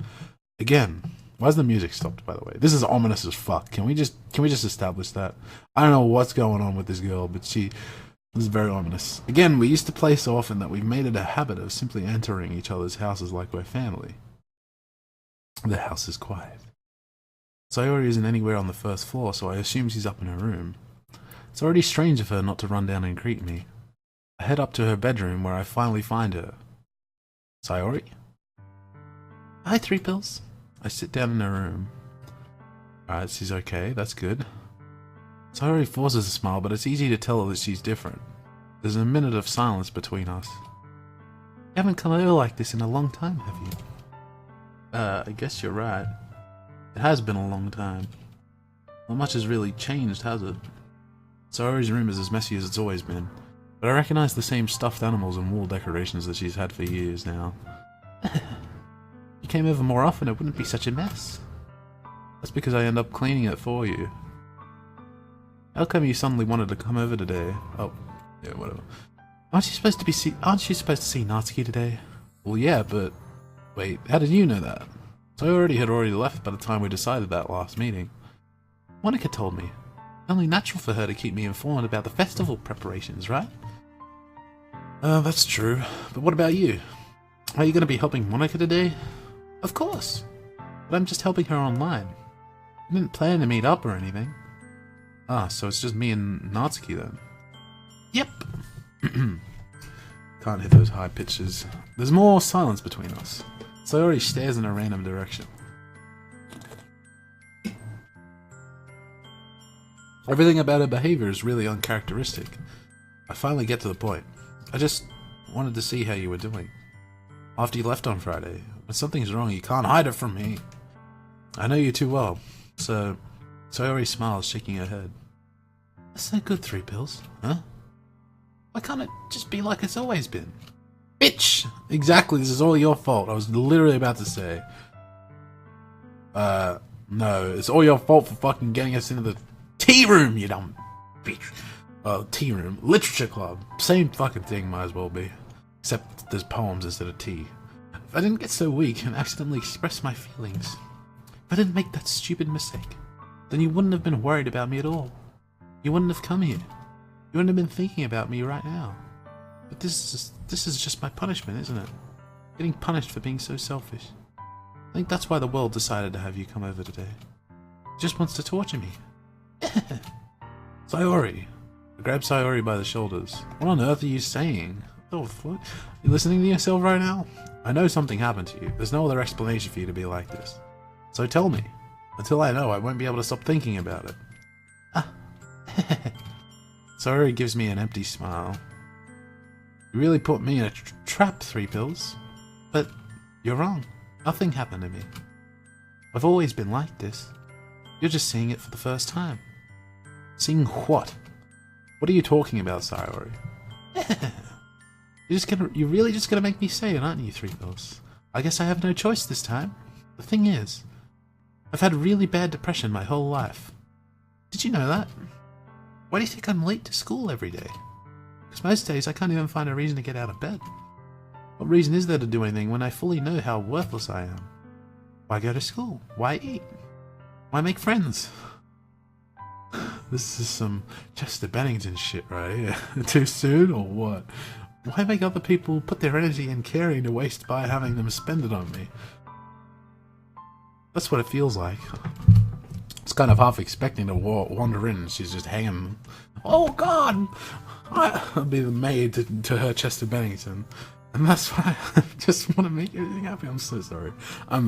Again, why's the music stopped, by the way? This is ominous as fuck. Can we just establish that? I don't know what's going on with this girl, but she is very ominous. Again, we used to play so often that we've made it a habit of simply entering each other's houses like we're family. The house is quiet. Sayori isn't anywhere on the first floor, so I assume she's up in her room. It's already strange of her not to run down and greet me. I head up to her bedroom where I finally find her. Sayori? Hi, Three Pills. I sit down in her room. Alright, she's okay, that's good. Sayori forces a smile, but it's easy to tell that she's different. There's a minute of silence between us. You haven't come over like this in a long time, have you? I guess you're right. It has been a long time. Not much has really changed, has it? Sayori's room is as messy as it's always been, but I recognize the same stuffed animals and wall decorations that she's had for years now. came over more often, it wouldn't be such a mess. That's because I end up cleaning it for you. How come you suddenly wanted to come over today? Oh, yeah, whatever. Aren't you supposed to see Natsuki today? Well, yeah, but wait, how did you know that? So I had already left by the time we decided that last meeting. Monica told me. Only natural for her to keep me informed about the festival preparations, right? That's true. But what about you? Are you going to be helping Monica today? Of course. But I'm just helping her online. I didn't plan to meet up or anything. Ah, so it's just me and Natsuki then? Yep. Can't hit those high pitches. There's more silence between us. Sayori stares in a random direction. Everything about her behavior is really uncharacteristic. I finally get to the point. I just wanted to see how you were doing. After you left on Friday, when something's wrong, you can't hide it from me. I know you too well, so Sayori smiles, shaking her head. That's no good, 3 pills, huh? Why can't it just be like it's always been? Bitch! Exactly, this is all your fault. I was literally about to say. No, it's all your fault for fucking getting us into the tea room, you dumb bitch. Tea room. Literature club. Same fucking thing, might as well be. Except there's poems instead of tea. If I didn't get so weak and accidentally express my feelings, if I didn't make that stupid mistake, then you wouldn't have been worried about me at all. You wouldn't have come here. You wouldn't have been thinking about me right now. But this is just my punishment, isn't it? Getting punished for being so selfish. I think that's why the world decided to have you come over today. It just wants to torture me. Sayori. I grab Sayori by the shoulders. What on earth are you saying? Oh, what? You listening to yourself right now? I know something happened to you. There's no other explanation for you to be like this. So tell me. Until I know, I won't be able to stop thinking about it. Ah. Sayori gives me an empty smile. You really put me in a trap, 3 pills. But you're wrong. Nothing happened to me. I've always been like this. You're just seeing it for the first time. Seeing what? What are you talking about, Sayori? You're really just gonna make me say it, aren't you, 3 pills? I guess I have no choice this time. The thing is, I've had really bad depression my whole life. Did you know that? Why do you think I'm late to school every day? Because most days I can't even find a reason to get out of bed. What reason is there to do anything when I fully know how worthless I am? Why go to school? Why eat? Why make friends? This is some Chester Bennington shit right here. Too soon or what? Why make other people put their energy and caring to waste by having them spend it on me? That's what it feels like. It's kind of half expecting to wander in and she's just hanging. Oh god! I'll be the maid to her Chester Bennington. And that's why I just want to make everything happy. I'm so sorry. I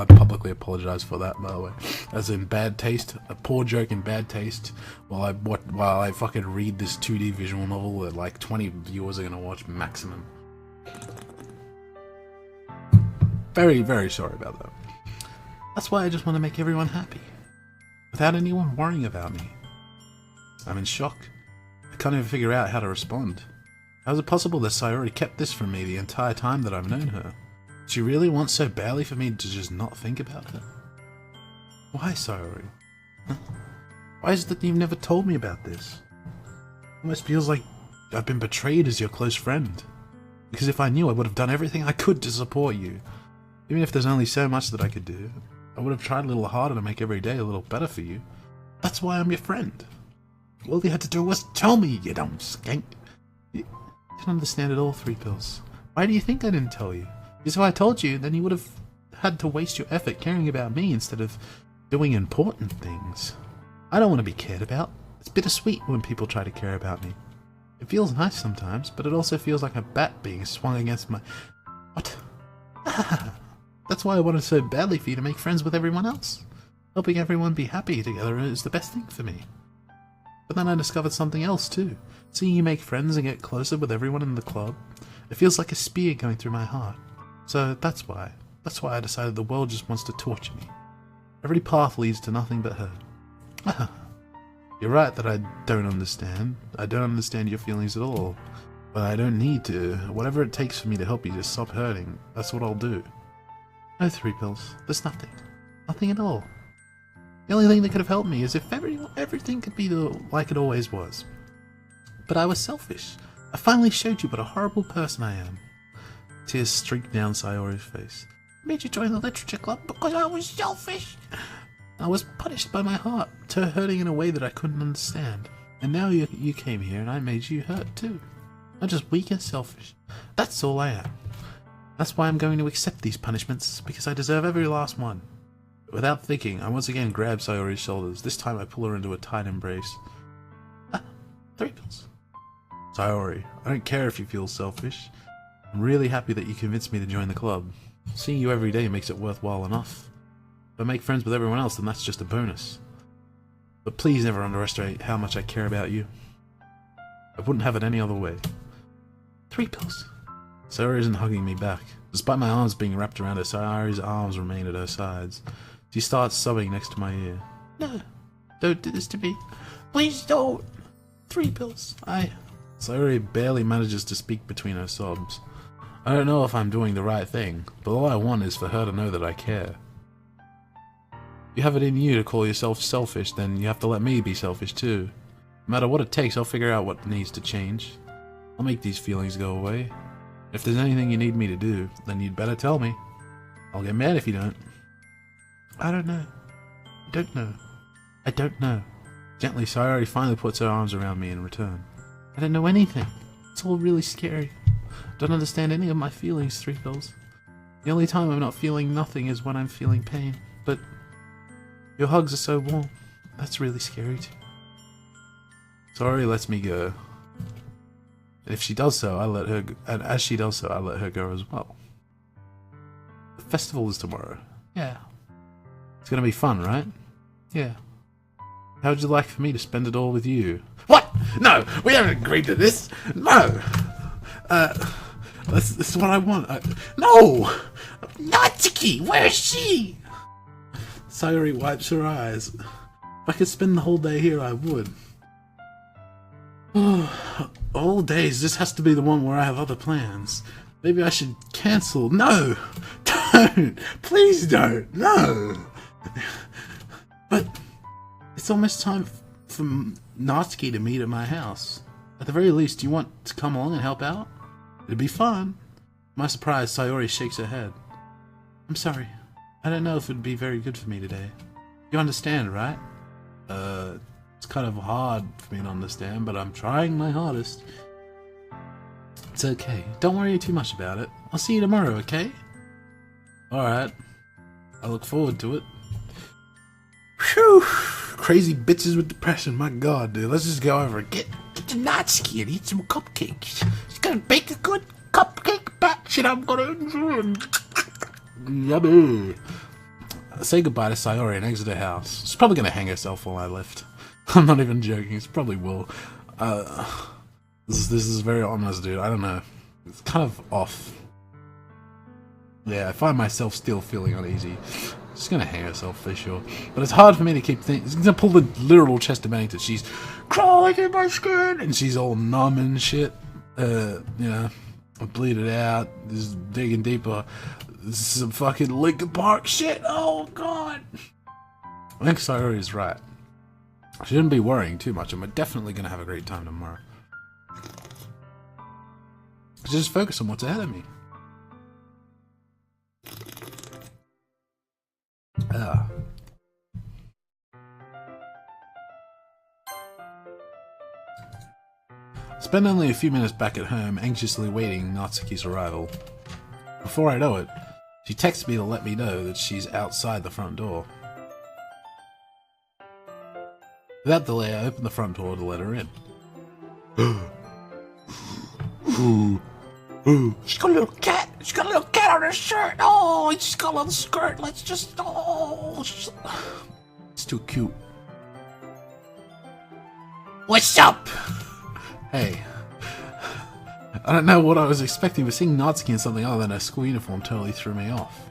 publicly apologize for that, by the way. As in bad taste, a poor joke in bad taste. While I fucking read this 2D visual novel that like 20 viewers are gonna watch maximum. Very, very sorry about that. That's why I just want to make everyone happy, without anyone worrying about me. I'm in shock. I can't even figure out how to respond. How is it possible that Sayori kept this from me the entire time that I've known her? Did she really want so badly for me to just not think about her? Why, Sayori? Huh? Why is it that you've never told me about this? It almost feels like I've been betrayed as your close friend. Because if I knew, I would have done everything I could to support you. Even if there's only so much that I could do, I would have tried a little harder to make every day a little better for you. That's why I'm your friend. All you had to do was tell me, you dumb skank. You didn't understand at all, 3 pills. Why do you think I didn't tell you? Because if I told you, then you would have had to waste your effort caring about me instead of doing important things. I don't want to be cared about. It's bittersweet when people try to care about me. It feels nice sometimes, but it also feels like a bat being swung against my... What? That's why I wanted so badly for you to make friends with everyone else. Helping everyone be happy together is the best thing for me. But then I discovered something else too. Seeing you make friends and get closer with everyone in the club, it feels like a spear going through my heart. So that's why I decided the world just wants to torture me. Every path leads to nothing but hurt. You're right that I don't understand. I don't understand your feelings at all. But I don't need to. Whatever it takes for me to help you just stop hurting, that's what I'll do. No 3 pills. There's nothing. Nothing at all. The only thing that could have helped me is if everything could be like it always was. But I was selfish. I finally showed you what a horrible person I am. Tears streaked down Sayori's face. I made you join the literature club because I was selfish. I was punished by my heart, hurting in a way that I couldn't understand. And now you came here and I made you hurt too. I'm just weak and selfish. That's all I am. That's why I'm going to accept these punishments, because I deserve every last one. Without thinking, I once again grab Sayori's shoulders. This time I pull her into a tight embrace. 3 pills. Sayori, I don't care if you feel selfish. I'm really happy that you convinced me to join the club. Seeing you every day makes it worthwhile enough. If I make friends with everyone else, then that's just a bonus. But please never underestimate how much I care about you. I wouldn't have it any other way. 3 pills. Sayori isn't hugging me back. Despite my arms being wrapped around her, Sayori's arms remain at her sides. She starts sobbing next to my ear. No, don't do this to me. Please don't. 3 pills. Sayori barely manages to speak between her sobs. I don't know if I'm doing the right thing, but all I want is for her to know that I care. If you have it in you to call yourself selfish, then you have to let me be selfish too. No matter what it takes, I'll figure out what needs to change. I'll make these feelings go away. If there's anything you need me to do, then you'd better tell me. I'll get mad if you don't. I don't know. I don't know. Gently, Sayori finally puts her arms around me in return. I don't know anything. It's all really scary. Don't understand any of my feelings, 3 pills. The only time I'm not feeling nothing is when I'm feeling pain. But your hugs are so warm. That's really scary too. Sayori lets me go. And if she does so, I let her. And as she does so, I let her go as well. The festival is tomorrow. Yeah. It's gonna be fun, right? Yeah. How would you like for me to spend it all with you? What? No, we haven't agreed to this. No. This is what I want. No! Natsuki, where is she? Sayori wipes her eyes. If I could spend the whole day here, I would. All days, this has to be the one where I have other plans. Maybe I should cancel. No! Don't! Please don't! No! But it's almost time for Natsuki to meet at my house. At the very least, do you want to come along and help out? It'd be fun. To my surprise, Sayori shakes her head. I'm sorry. I don't know if it'd be very good for me today. You understand, right? It's kind of hard for me to understand, but I'm trying my hardest. It's okay. Don't worry too much about it. I'll see you tomorrow, okay? Alright. I look forward to it. Whew! Crazy bitches with depression, my god, dude. Let's just go over it. Get to Natsuki and eat some cupcakes. She's gonna bake a good cupcake batch and I'm gonna enjoy it. Yummy. Say goodbye to Sayori and exit her house. She's probably gonna hang herself while I left. I'm not even joking. She probably will. This is very ominous, dude. I don't know. It's kind of off. Yeah, I find myself still feeling uneasy. She's gonna hang herself for sure. But it's hard for me to keep thinking. She's gonna pull the literal Chester Bennington. She's crawling in my skin and she's all numb and shit. You know, I bleed it out. Just digging deeper. This is some fucking Linkin Park shit. Oh god. I think Sayori is right. I shouldn't be worrying too much. I'm definitely gonna have a great time tomorrow. Just focus on what's ahead of me. Spend only a few minutes back at home, anxiously waiting Natsuki's arrival. Before I know it, she texts me to let me know that she's outside the front door. Without delay, I open the front door to let her in. She's got a little cat. She's got a little cat on her shirt. Oh, she's got a little skirt. Let's just. Oh, it's too cute. What's up? Hey. I don't know what I was expecting, but seeing Natsuki in something other than her school uniform totally threw me off.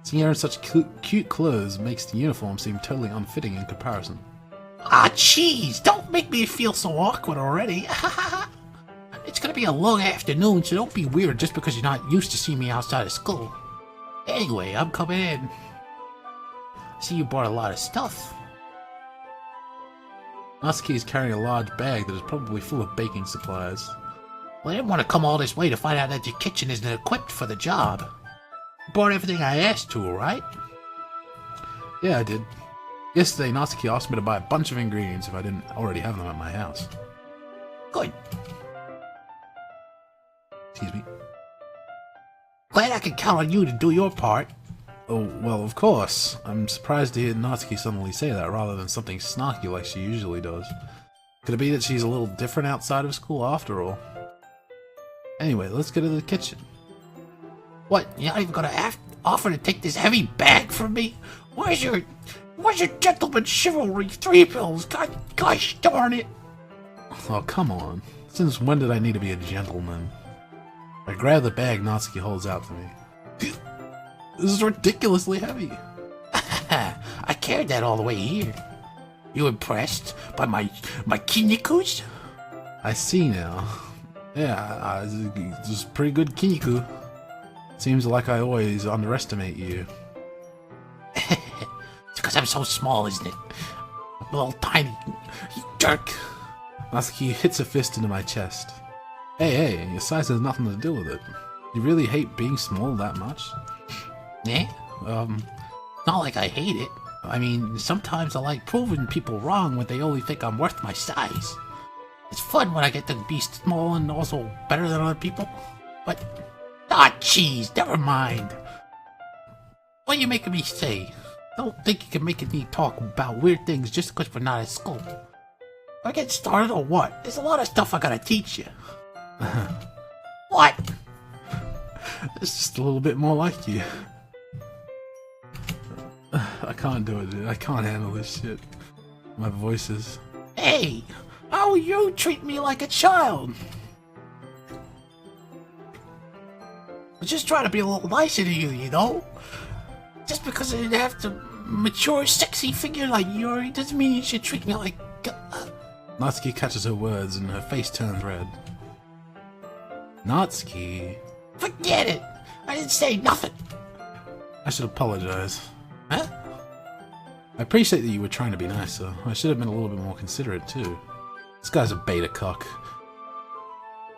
Seeing her in such cute clothes makes the uniform seem totally unfitting in comparison. Ah, jeez, don't make me feel so awkward already. It's gonna be a long afternoon, so don't be weird just because you're not used to seeing me outside of school. Anyway, I'm coming in. See, you brought a lot of stuff. Natsuki is carrying a large bag that is probably full of baking supplies. Well, I didn't want to come all this way to find out that your kitchen isn't equipped for the job. You brought everything I asked to, right? Yeah, I did. Yesterday, Natsuki asked me to buy a bunch of ingredients if I didn't already have them at my house. Good. Excuse me. Glad I can count on you to do your part. Oh, well, of course. I'm surprised to hear Natsuki suddenly say that rather than something snarky like she usually does. Could it be that she's a little different outside of school after all? Anyway, let's get to the kitchen. What? You're not even gonna offer to take this heavy bag from me? Where's your gentleman's chivalry? 3 pills. Gosh darn it! Oh, come on. Since when did I need to be a gentleman? I grab the bag Natsuki holds out to me. This is ridiculously heavy. I carried that all the way here. You impressed by my kinnikus? I see now. Yeah, this is pretty good kinniku. Seems like I always underestimate you. It's because I'm so small, isn't it? I'm a little tiny. You jerk. Natsuki hits a fist into my chest. Hey, your size has nothing to do with it. You really hate being small that much? Eh? Not like I hate it. I mean, sometimes I like proving people wrong when they only think I'm worth my size. It's fun when I get to be small and also better than other people. But, jeez, never mind. What are you making me say? Don't think you can make me talk about weird things just because we're not at school. I get started or what? There's a lot of stuff I gotta teach you. What? It's just a little bit more like you. I can't do it, dude. I can't handle this shit. My voice is... Hey! How you treat me like a child? I'm just trying to be a little nicer to you, you know? Just because I didn't have to mature, sexy figure like yours doesn't mean you should treat me like... Natsuki catches her words and her face turns red. Natsuki... Forget it! I didn't say nothing! I should apologize. Huh? I appreciate that you were trying to be nicer. I should have been a little bit more considerate too. This guy's a beta cuck.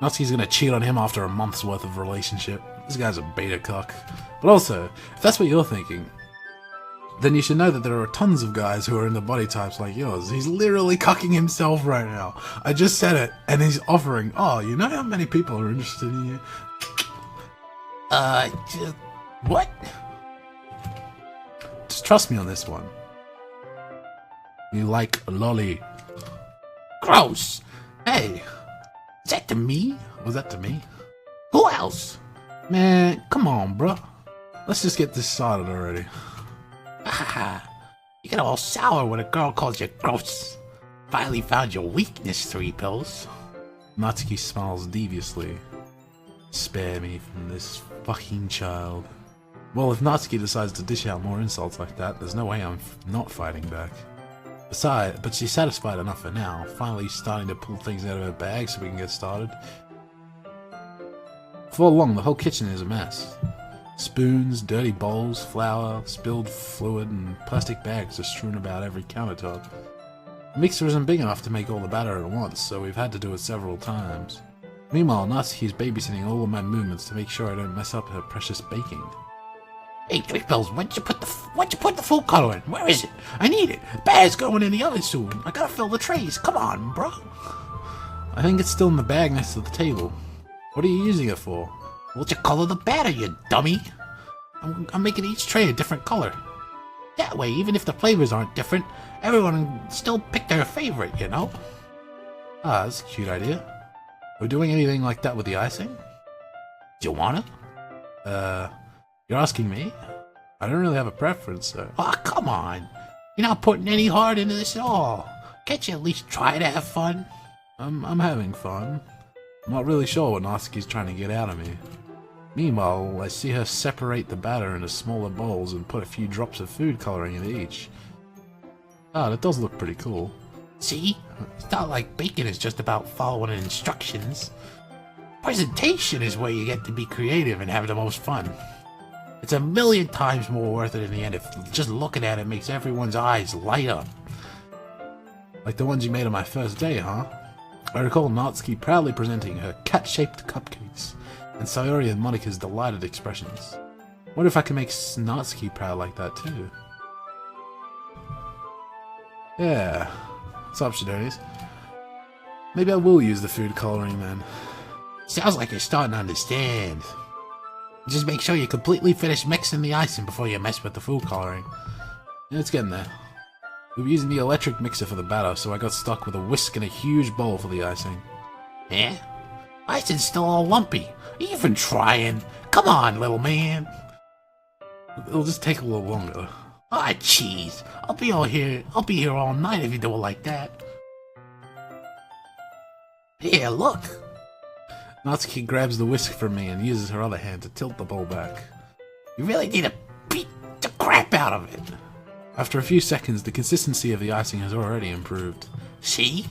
Natsuki's gonna cheat on him after a month's worth of relationship. This guy's a beta cuck. But also, if that's what you're thinking, then you should know that there are tons of guys who are into body types like yours. He's literally cucking himself right now. I just said it, and he's offering, oh, you know how many people are interested in you? What? Just trust me on this one. You like lolly. Gross! Hey, is that to me? Was that to me? Who else? Man, come on, bruh. Let's just get this started already. You get all sour when a girl calls you gross. Finally found your weakness, 3 pills. Natsuki smiles deviously. Spare me from this fucking child. Well, if Natsuki decides to dish out more insults like that, there's no way I'm not fighting back. Besides, but she's satisfied enough for now, finally starting to pull things out of her bag so we can get started. Before long, the whole kitchen is a mess. Spoons, dirty bowls, flour, spilled fluid, and plastic bags are strewn about every countertop. The mixer isn't big enough to make all the batter at once, so we've had to do it several times. Meanwhile, Natsuki's babysitting all of my movements to make sure I don't mess up her precious baking. Hey, 3 pills, why'd you put the food color in? Where is it? I need it. Bag's going in the oven soon. I gotta fill the trays. Come on, bro. I think it's still in the bag next to the table. What are you using it for? What'd you color the batter, you dummy? I'm making each tray a different color. That way, even if the flavors aren't different, everyone can still pick their favorite, you know? Ah, that's a cute idea. Are we doing anything like that with the icing? Do you wanna? You're asking me? I don't really have a preference, so... Oh, come on. You're not putting any heart into this at all. Can't you at least try to have fun? I'm having fun. I'm not really sure what Natsuki's trying to get out of me. Meanwhile, I see her separate the batter into smaller bowls and put a few drops of food coloring in each. Ah, that does look pretty cool. See? It's not like baking is just about following instructions. Presentation is where you get to be creative and have the most fun. It's a million times more worth it in the end if just looking at it makes everyone's eyes light up. Like the ones you made on my first day, huh? I recall Natsuki proudly presenting her cat-shaped cupcakes, and Sayori and Monika's delighted expressions. Wonder if I can make Natsuki proud like that too. Yeah. What's up, Shidonis? Maybe I will use the food coloring then. Sounds like you're starting to understand. Just make sure you completely finish mixing the icing before you mess with the food coloring. Yeah, it's getting there. We were using the electric mixer for the batter, so I got stuck with a whisk and a huge bowl for the icing. Yeah? Icing's still all lumpy. Are you even trying? Come on, little man. It'll just take a little longer. Ah, jeez. I'll be here all night if you do it like that. Here, look. Natsuki grabs the whisk from me and uses her other hand to tilt the bowl back. You really need to beat the crap out of it. After a few seconds, the consistency of the icing has already improved. See?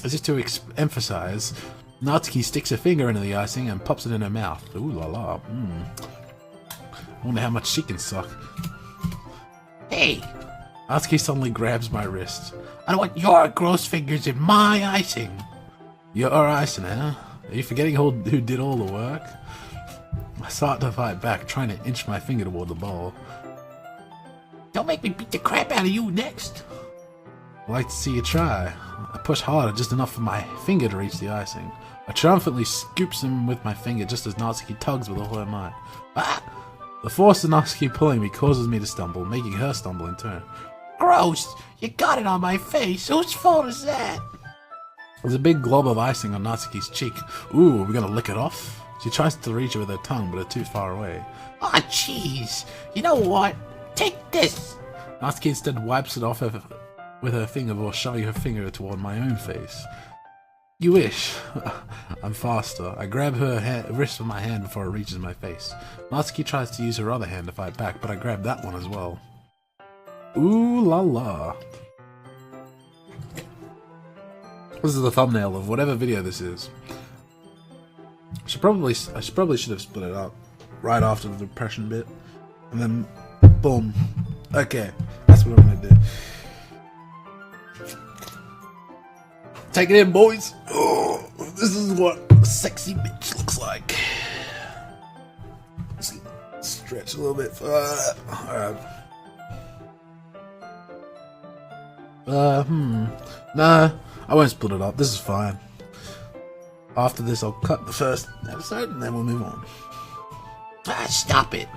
As if to emphasize, Natsuki sticks her finger into the icing and pops it in her mouth. Ooh la la. I wonder how much she can suck. Hey! Natsuki suddenly grabs my wrist. I don't want your gross fingers in my icing. Your icing, huh? Are you forgetting who did all the work? I start to fight back, trying to inch my finger toward the bowl. Don't make me beat the crap out of you next. I'd like to see you try. I push harder, just enough for my finger to reach the icing. I triumphantly scoops him with my finger just as Natsuki tugs with all her might. Ah! The force of Natsuki pulling me causes me to stumble, making her stumble in turn. Gross! You got it on my face. Whose fault is that? There's a big glob of icing on Natsuki's cheek. Ooh, are we gonna lick it off? She tries to reach it with her tongue, but it's too far away. Ah, jeez. You know what? Take this. Natsuki instead wipes it off with her finger before shoving her finger toward my own face. You wish. I'm faster. I grab her wrist with my hand before it reaches my face. Natsuki tries to use her other hand to fight back, but I grab that one as well. Ooh la la. This is the thumbnail of whatever video this is. I probably should have split it up right after the depression bit, and then boom. Okay, that's what I'm gonna do. Take it in, boys. Oh, this is what a sexy bitch looks like. Let's stretch a little bit further. Alright. Nah, I won't split it up. This is fine. After this, I'll cut the first episode and then we'll move on. Ah, stop it.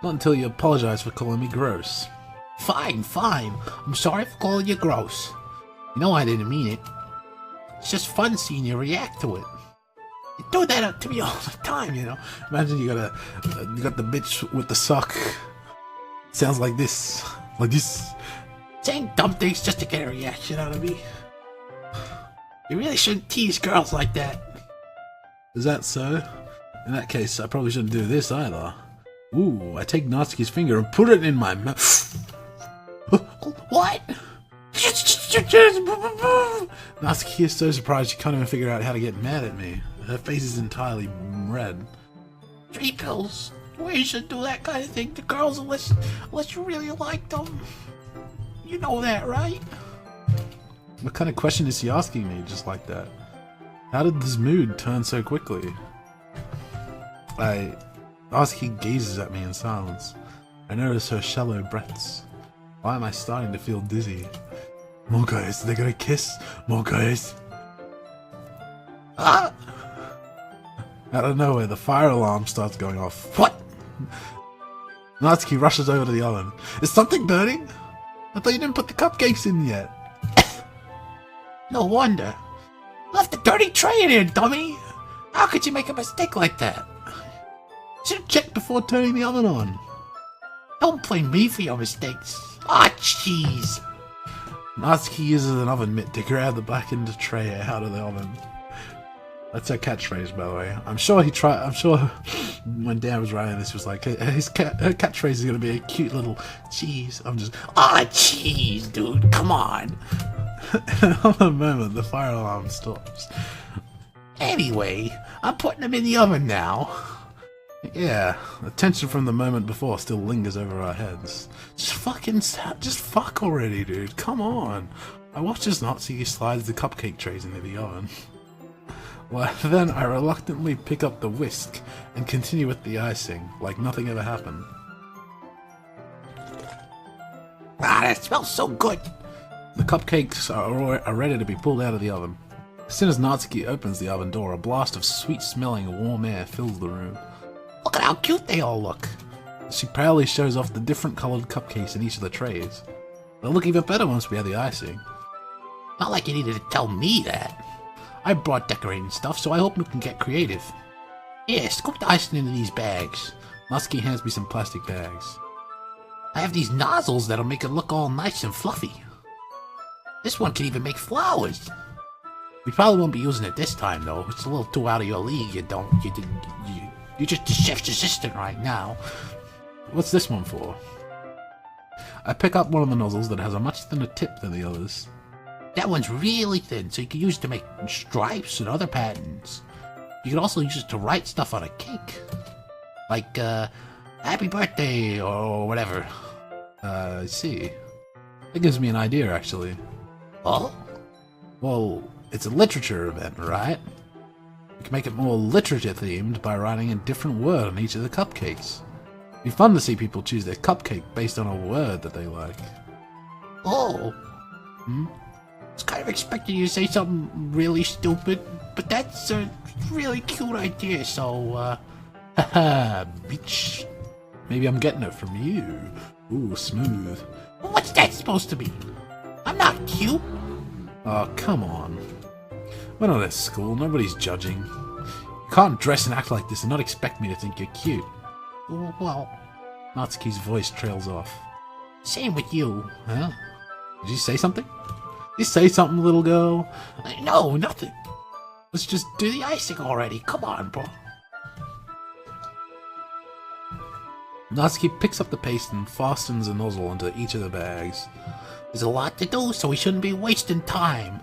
Not until you apologize for calling me gross. Fine, fine. I'm sorry for calling you gross. You know I didn't mean it. It's just fun seeing you react to it. You do that to me all the time, you know. Imagine you got the bitch with the sock. Sounds like this. Like this. Saying dumb things just to get a reaction out of me. You really shouldn't tease girls like that. Is that so? In that case, I probably shouldn't do this either. Ooh, I take Natsuki's finger and put it in my mouth. What? Natsuki is so surprised she can't even figure out how to get mad at me. Her face is entirely red. 3 pills? Well, you should do that kind of thing to girls unless you really like them. You know that, right? What kind of question is she asking me just like that? How did this mood turn so quickly? Natsuki gazes at me in silence. I notice her shallow breaths. Why am I starting to feel dizzy? More guys, they're gonna kiss. More guys. Ah! Out of nowhere, the fire alarm starts going off. What? Natsuki rushes over to the oven. Is something burning? I thought you didn't put the cupcakes in yet. No wonder. Left a dirty tray in here, dummy. How could you make a mistake like that? Should have checked before turning the oven on. Don't blame me for your mistakes. Ah, jeez. Natsuki uses an oven mitt to grab the blackened tray out of the oven. That's her catchphrase, by the way. I'm sure when Dan was writing this, he was like, her catchphrase is going to be a cute little cheese. I'm just, ah, jeez, dude, come on. In a moment, the fire alarm stops. Anyway, I'm putting them in the oven now. Yeah, the tension from the moment before still lingers over our heads. Just fuck already, dude. Come on. I watch as Natsuki slides the cupcake trays into the oven. Well, then I reluctantly pick up the whisk and continue with the icing, like nothing ever happened. Ah, that smells so good. The cupcakes are ready to be pulled out of the oven. As soon as Natsuki opens the oven door, a blast of sweet-smelling warm air fills the room. Look at how cute they all look. She proudly shows off the different colored cupcakes in each of the trays. They'll look even better once we have the icing. Not like you needed to tell me that. I brought decorating stuff, so I hope you can get creative. Here, scoop the icing into these bags. Natsuki hands me some plastic bags. I have these nozzles that'll make it look all nice and fluffy. This one can even make flowers. We probably won't be using it this time, though. It's a little too out of your league. You're just the chef's assistant right now. What's this one for? I pick up one of the nozzles that has a much thinner tip than the others. That one's really thin, so you can use it to make stripes and other patterns. You can also use it to write stuff on a cake. Like, happy birthday, or whatever. I see. That gives me an idea, actually. Oh? Well, it's a literature event, right? We can make it more literature-themed by writing a different word on each of the cupcakes. It'd be fun to see people choose their cupcake based on a word that they like. Oh. I was kind of expecting you to say something really stupid, but that's a really cute idea, so, haha, bitch. Maybe I'm getting it from you. Ooh, smooth. What's that supposed to be? I'm not cute. Oh, come on. We're not at school, nobody's judging. You can't dress and act like this and not expect me to think you're cute. Well, Natsuki's voice trails off. Same with you. Huh? Did you say something? Did you say something, little girl? No, nothing. Let's just do the icing already. Come on, bro. Natsuki picks up the paste and fastens a nozzle into each of the bags. There's a lot to do, so we shouldn't be wasting time.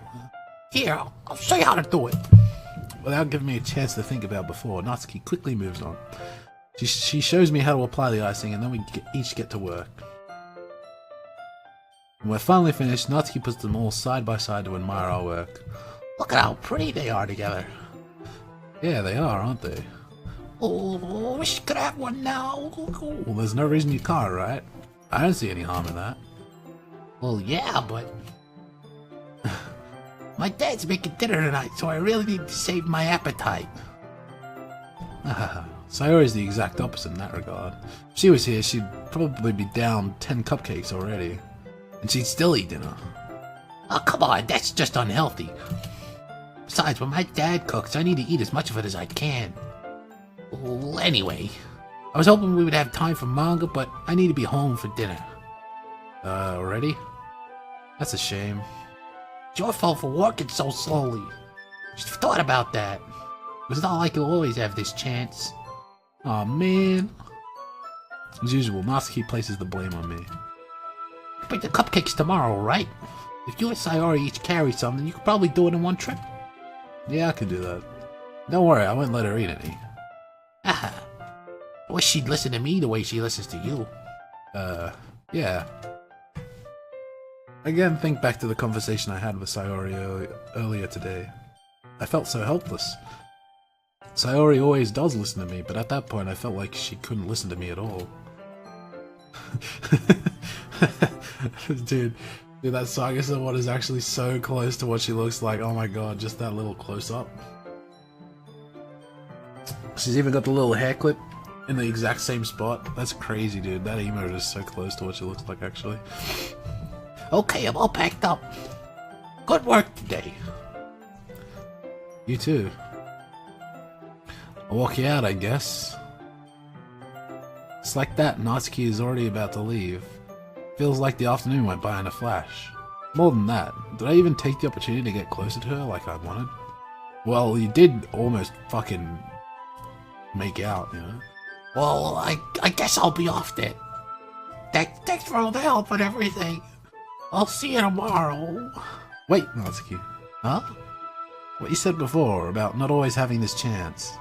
Here, I'll show you how to do it. Without giving me a chance to think about before, Natsuki quickly moves on. She shows me how to apply the icing, and then we each get to work. When we're finally finished, Natsuki puts them all side by side to admire our work. Look at how pretty they are together. Yeah, they are, aren't they? Oh, wish you could have one now. Well, there's no reason you can't, right? I don't see any harm in that. Well, yeah, but my dad's making dinner tonight, so I really need to save my appetite. Sayori's the exact opposite in that regard. If she was here, she'd probably be down 10 cupcakes already. And she'd still eat dinner. Oh, come on, that's just unhealthy. Besides, when my dad cooks, I need to eat as much of it as I can. Well, anyway, I was hoping we would have time for manga, but I need to be home for dinner. Already? That's a shame. It's your fault for working so slowly. Just thought about that. It's not like you'll always have this chance. Aw, man. As usual, Natsuki places the blame on me. Bring the cupcakes tomorrow, right? If you and Sayori each carry something, you could probably do it in one trip. Yeah, I can do that. Don't worry, I won't let her eat any. I wish she'd listen to me the way she listens to you. Yeah. Again, think back to the conversation I had with Sayori earlier today. I felt so helpless. Sayori always does listen to me, but at that point I felt like she couldn't listen to me at all. Dude, that Saga one is actually so close to what she looks like. Oh my god, just that little close-up. She's even got the little hair clip in the exact same spot. That's crazy, dude. That emote is so close to what she looks like, actually. Okay, I'm all packed up. Good work today. You too. I'll walk you out, I guess. It's like that, Natsuki is already about to leave. Feels like the afternoon went by in a flash. More than that, did I even take the opportunity to get closer to her like I wanted? Well, you did almost fucking make out, you know? Well, I guess I'll be off then. Thanks for all the help and everything. I'll see you tomorrow. Wait, Natsuki. Huh? What you said before about not always having this chance.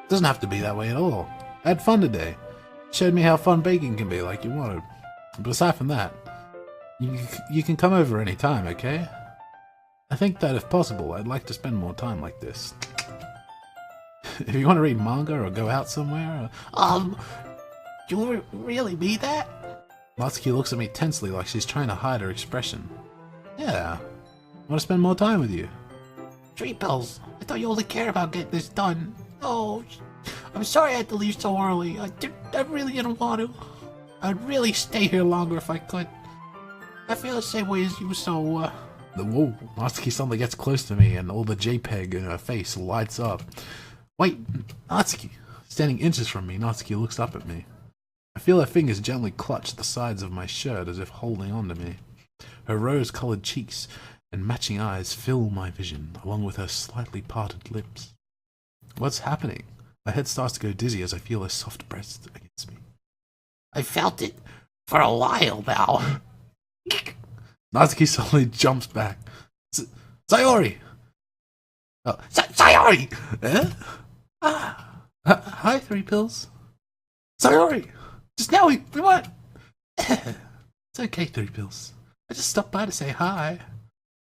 It doesn't have to be that way at all. I had fun today. Showed me how fun baking can be like you wanted. But aside from that, you can come over any time, okay? I think that if possible, I'd like to spend more time like this. If you want to read manga or go out somewhere... Do you really mean that? Natsuki looks at me tensely like she's trying to hide her expression. Yeah. I want to spend more time with you. Tree pills. I thought you only cared about getting this done. Oh, I'm sorry I had to leave so early. I really didn't want to. I'd really stay here longer if I could. I feel the same way as you, so, Whoa, Natsuki suddenly gets close to me and all the JPEG in her face lights up. Wait, Natsuki. Standing inches from me, Natsuki looks up at me. I feel her fingers gently clutch the sides of my shirt as if holding on to me. Her rose-colored cheeks and matching eyes fill my vision, along with her slightly parted lips. What's happening? My head starts to go dizzy as I feel her soft breast against me. I felt it for a while now. Natsuki suddenly jumps back. Sayori! Oh, Sayori! Eh? Hi, Three Pills. Sayori! Just now we went. It's okay, Three Pills. I just stopped by to say hi.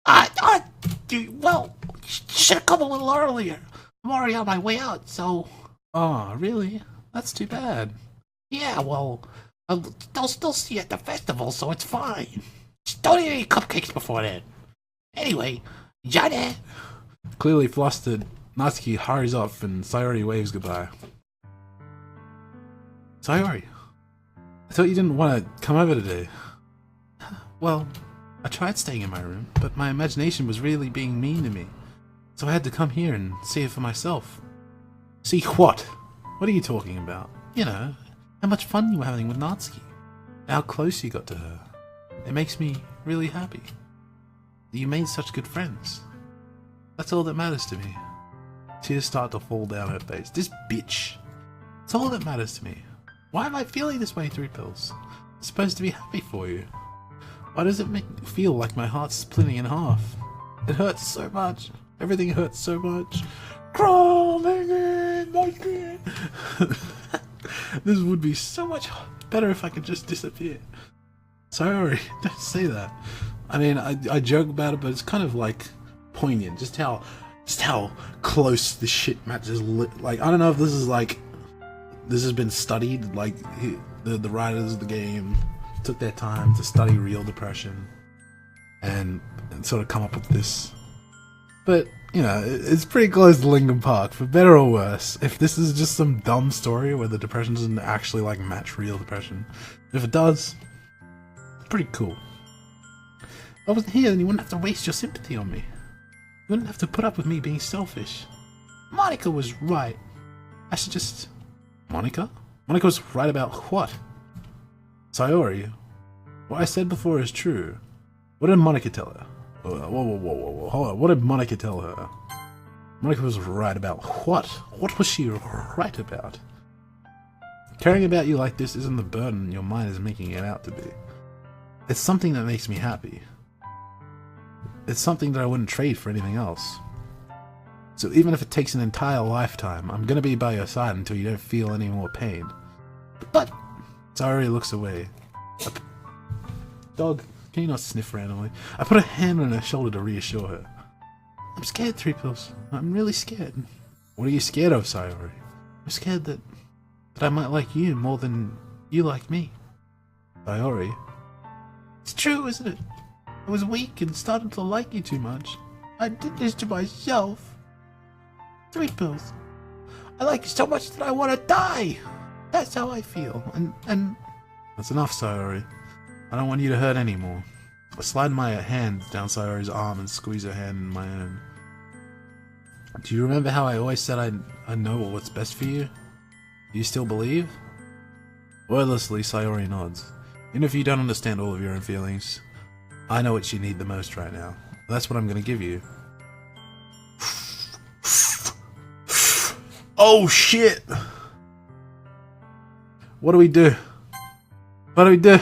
Well, you should have come a little earlier. I'm already on my way out, so... Oh, really? That's too bad. Yeah, well, I'll still see you at the festival, so it's fine. Just don't eat any cupcakes before then. Anyway, Johnny. Clearly flustered, Natsuki hurries off and Sayori waves goodbye. Sayori, I thought you didn't want to come over today. Well, I tried staying in my room, but my imagination was really being mean to me. So I had to come here and see it for myself. See what? What are you talking about? You know, how much fun you were having with Natsuki. How close you got to her. It makes me really happy. You made such good friends. That's all that matters to me. Tears start to fall down her face. This bitch. It's all that matters to me. Why am I feeling this way, Three Pills? I'm supposed to be happy for you. Why does it make me feel like my heart's splitting in half? It hurts so much. Everything hurts so much. Crawling in my skin. This would be so much better if I could just disappear. Sorry, don't say that. I mean, I joke about it, but it's kind of like poignant. Just how close this shit matches. Like, I don't know if this is like this has been studied. Like the writers of the game took their time to study real depression and sort of come up with this. But you know, it's pretty close to Linkin Park, for better or worse. If this is just some dumb story where the depression doesn't actually like match real depression, if it does, it's pretty cool. If I wasn't here, then you wouldn't have to waste your sympathy on me. You wouldn't have to put up with me being selfish. Monica was right. I should just... Monica? Monica was right about what? Sayori, what I said before is true. What did Monica tell her? Whoa, hold on. What did Monica tell her? Monica was right about what? What was she right about? Caring about you like this isn't the burden your mind is making it out to be. It's something that makes me happy. It's something that I wouldn't trade for anything else. So even if it takes an entire lifetime, I'm gonna be by your side until you don't feel any more pain. But Sayori looks away. Dog, can you not sniff randomly? I put a hand on her shoulder to reassure her. I'm scared, Three Pills. I'm really scared. What are you scared of, Sayori? I'm scared that I might like you more than you like me. Sayori? It's true, isn't it? I was weak and started to like you too much. I did this to myself. Three Pills. I like you so much that I want to die. That's how I feel. And that's enough, Sayori. I don't want you to hurt anymore. I slide my hand down Sayori's arm and squeeze her hand in my own. Do you remember how I always said I know what's best for you? Do you still believe? Wordlessly, Sayori nods. Even if you don't understand all of your own feelings, I know what you need the most right now. That's what I'm gonna give you. Oh shit! What do we do? What do we do?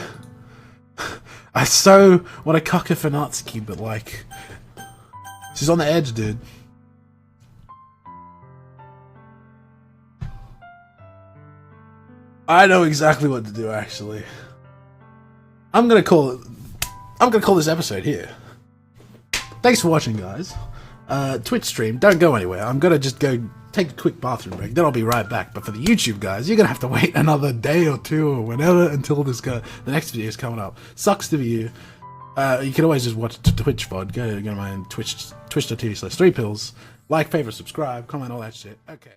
I so want to cock her for Natsuki, but like, she's on the edge, dude. I know exactly what to do, actually. I'm gonna call this episode here. Thanks for watching, guys. Twitch stream, don't go anywhere. I'm gonna just go take a quick bathroom break, then I'll be right back. But for the YouTube guys, you're gonna have to wait another day or two or whenever until the next video is coming up. Sucks to be you. You can always just watch Twitch VOD. Go to my Twitch.tv/3pills. Like, favorite, subscribe, comment, all that shit. Okay.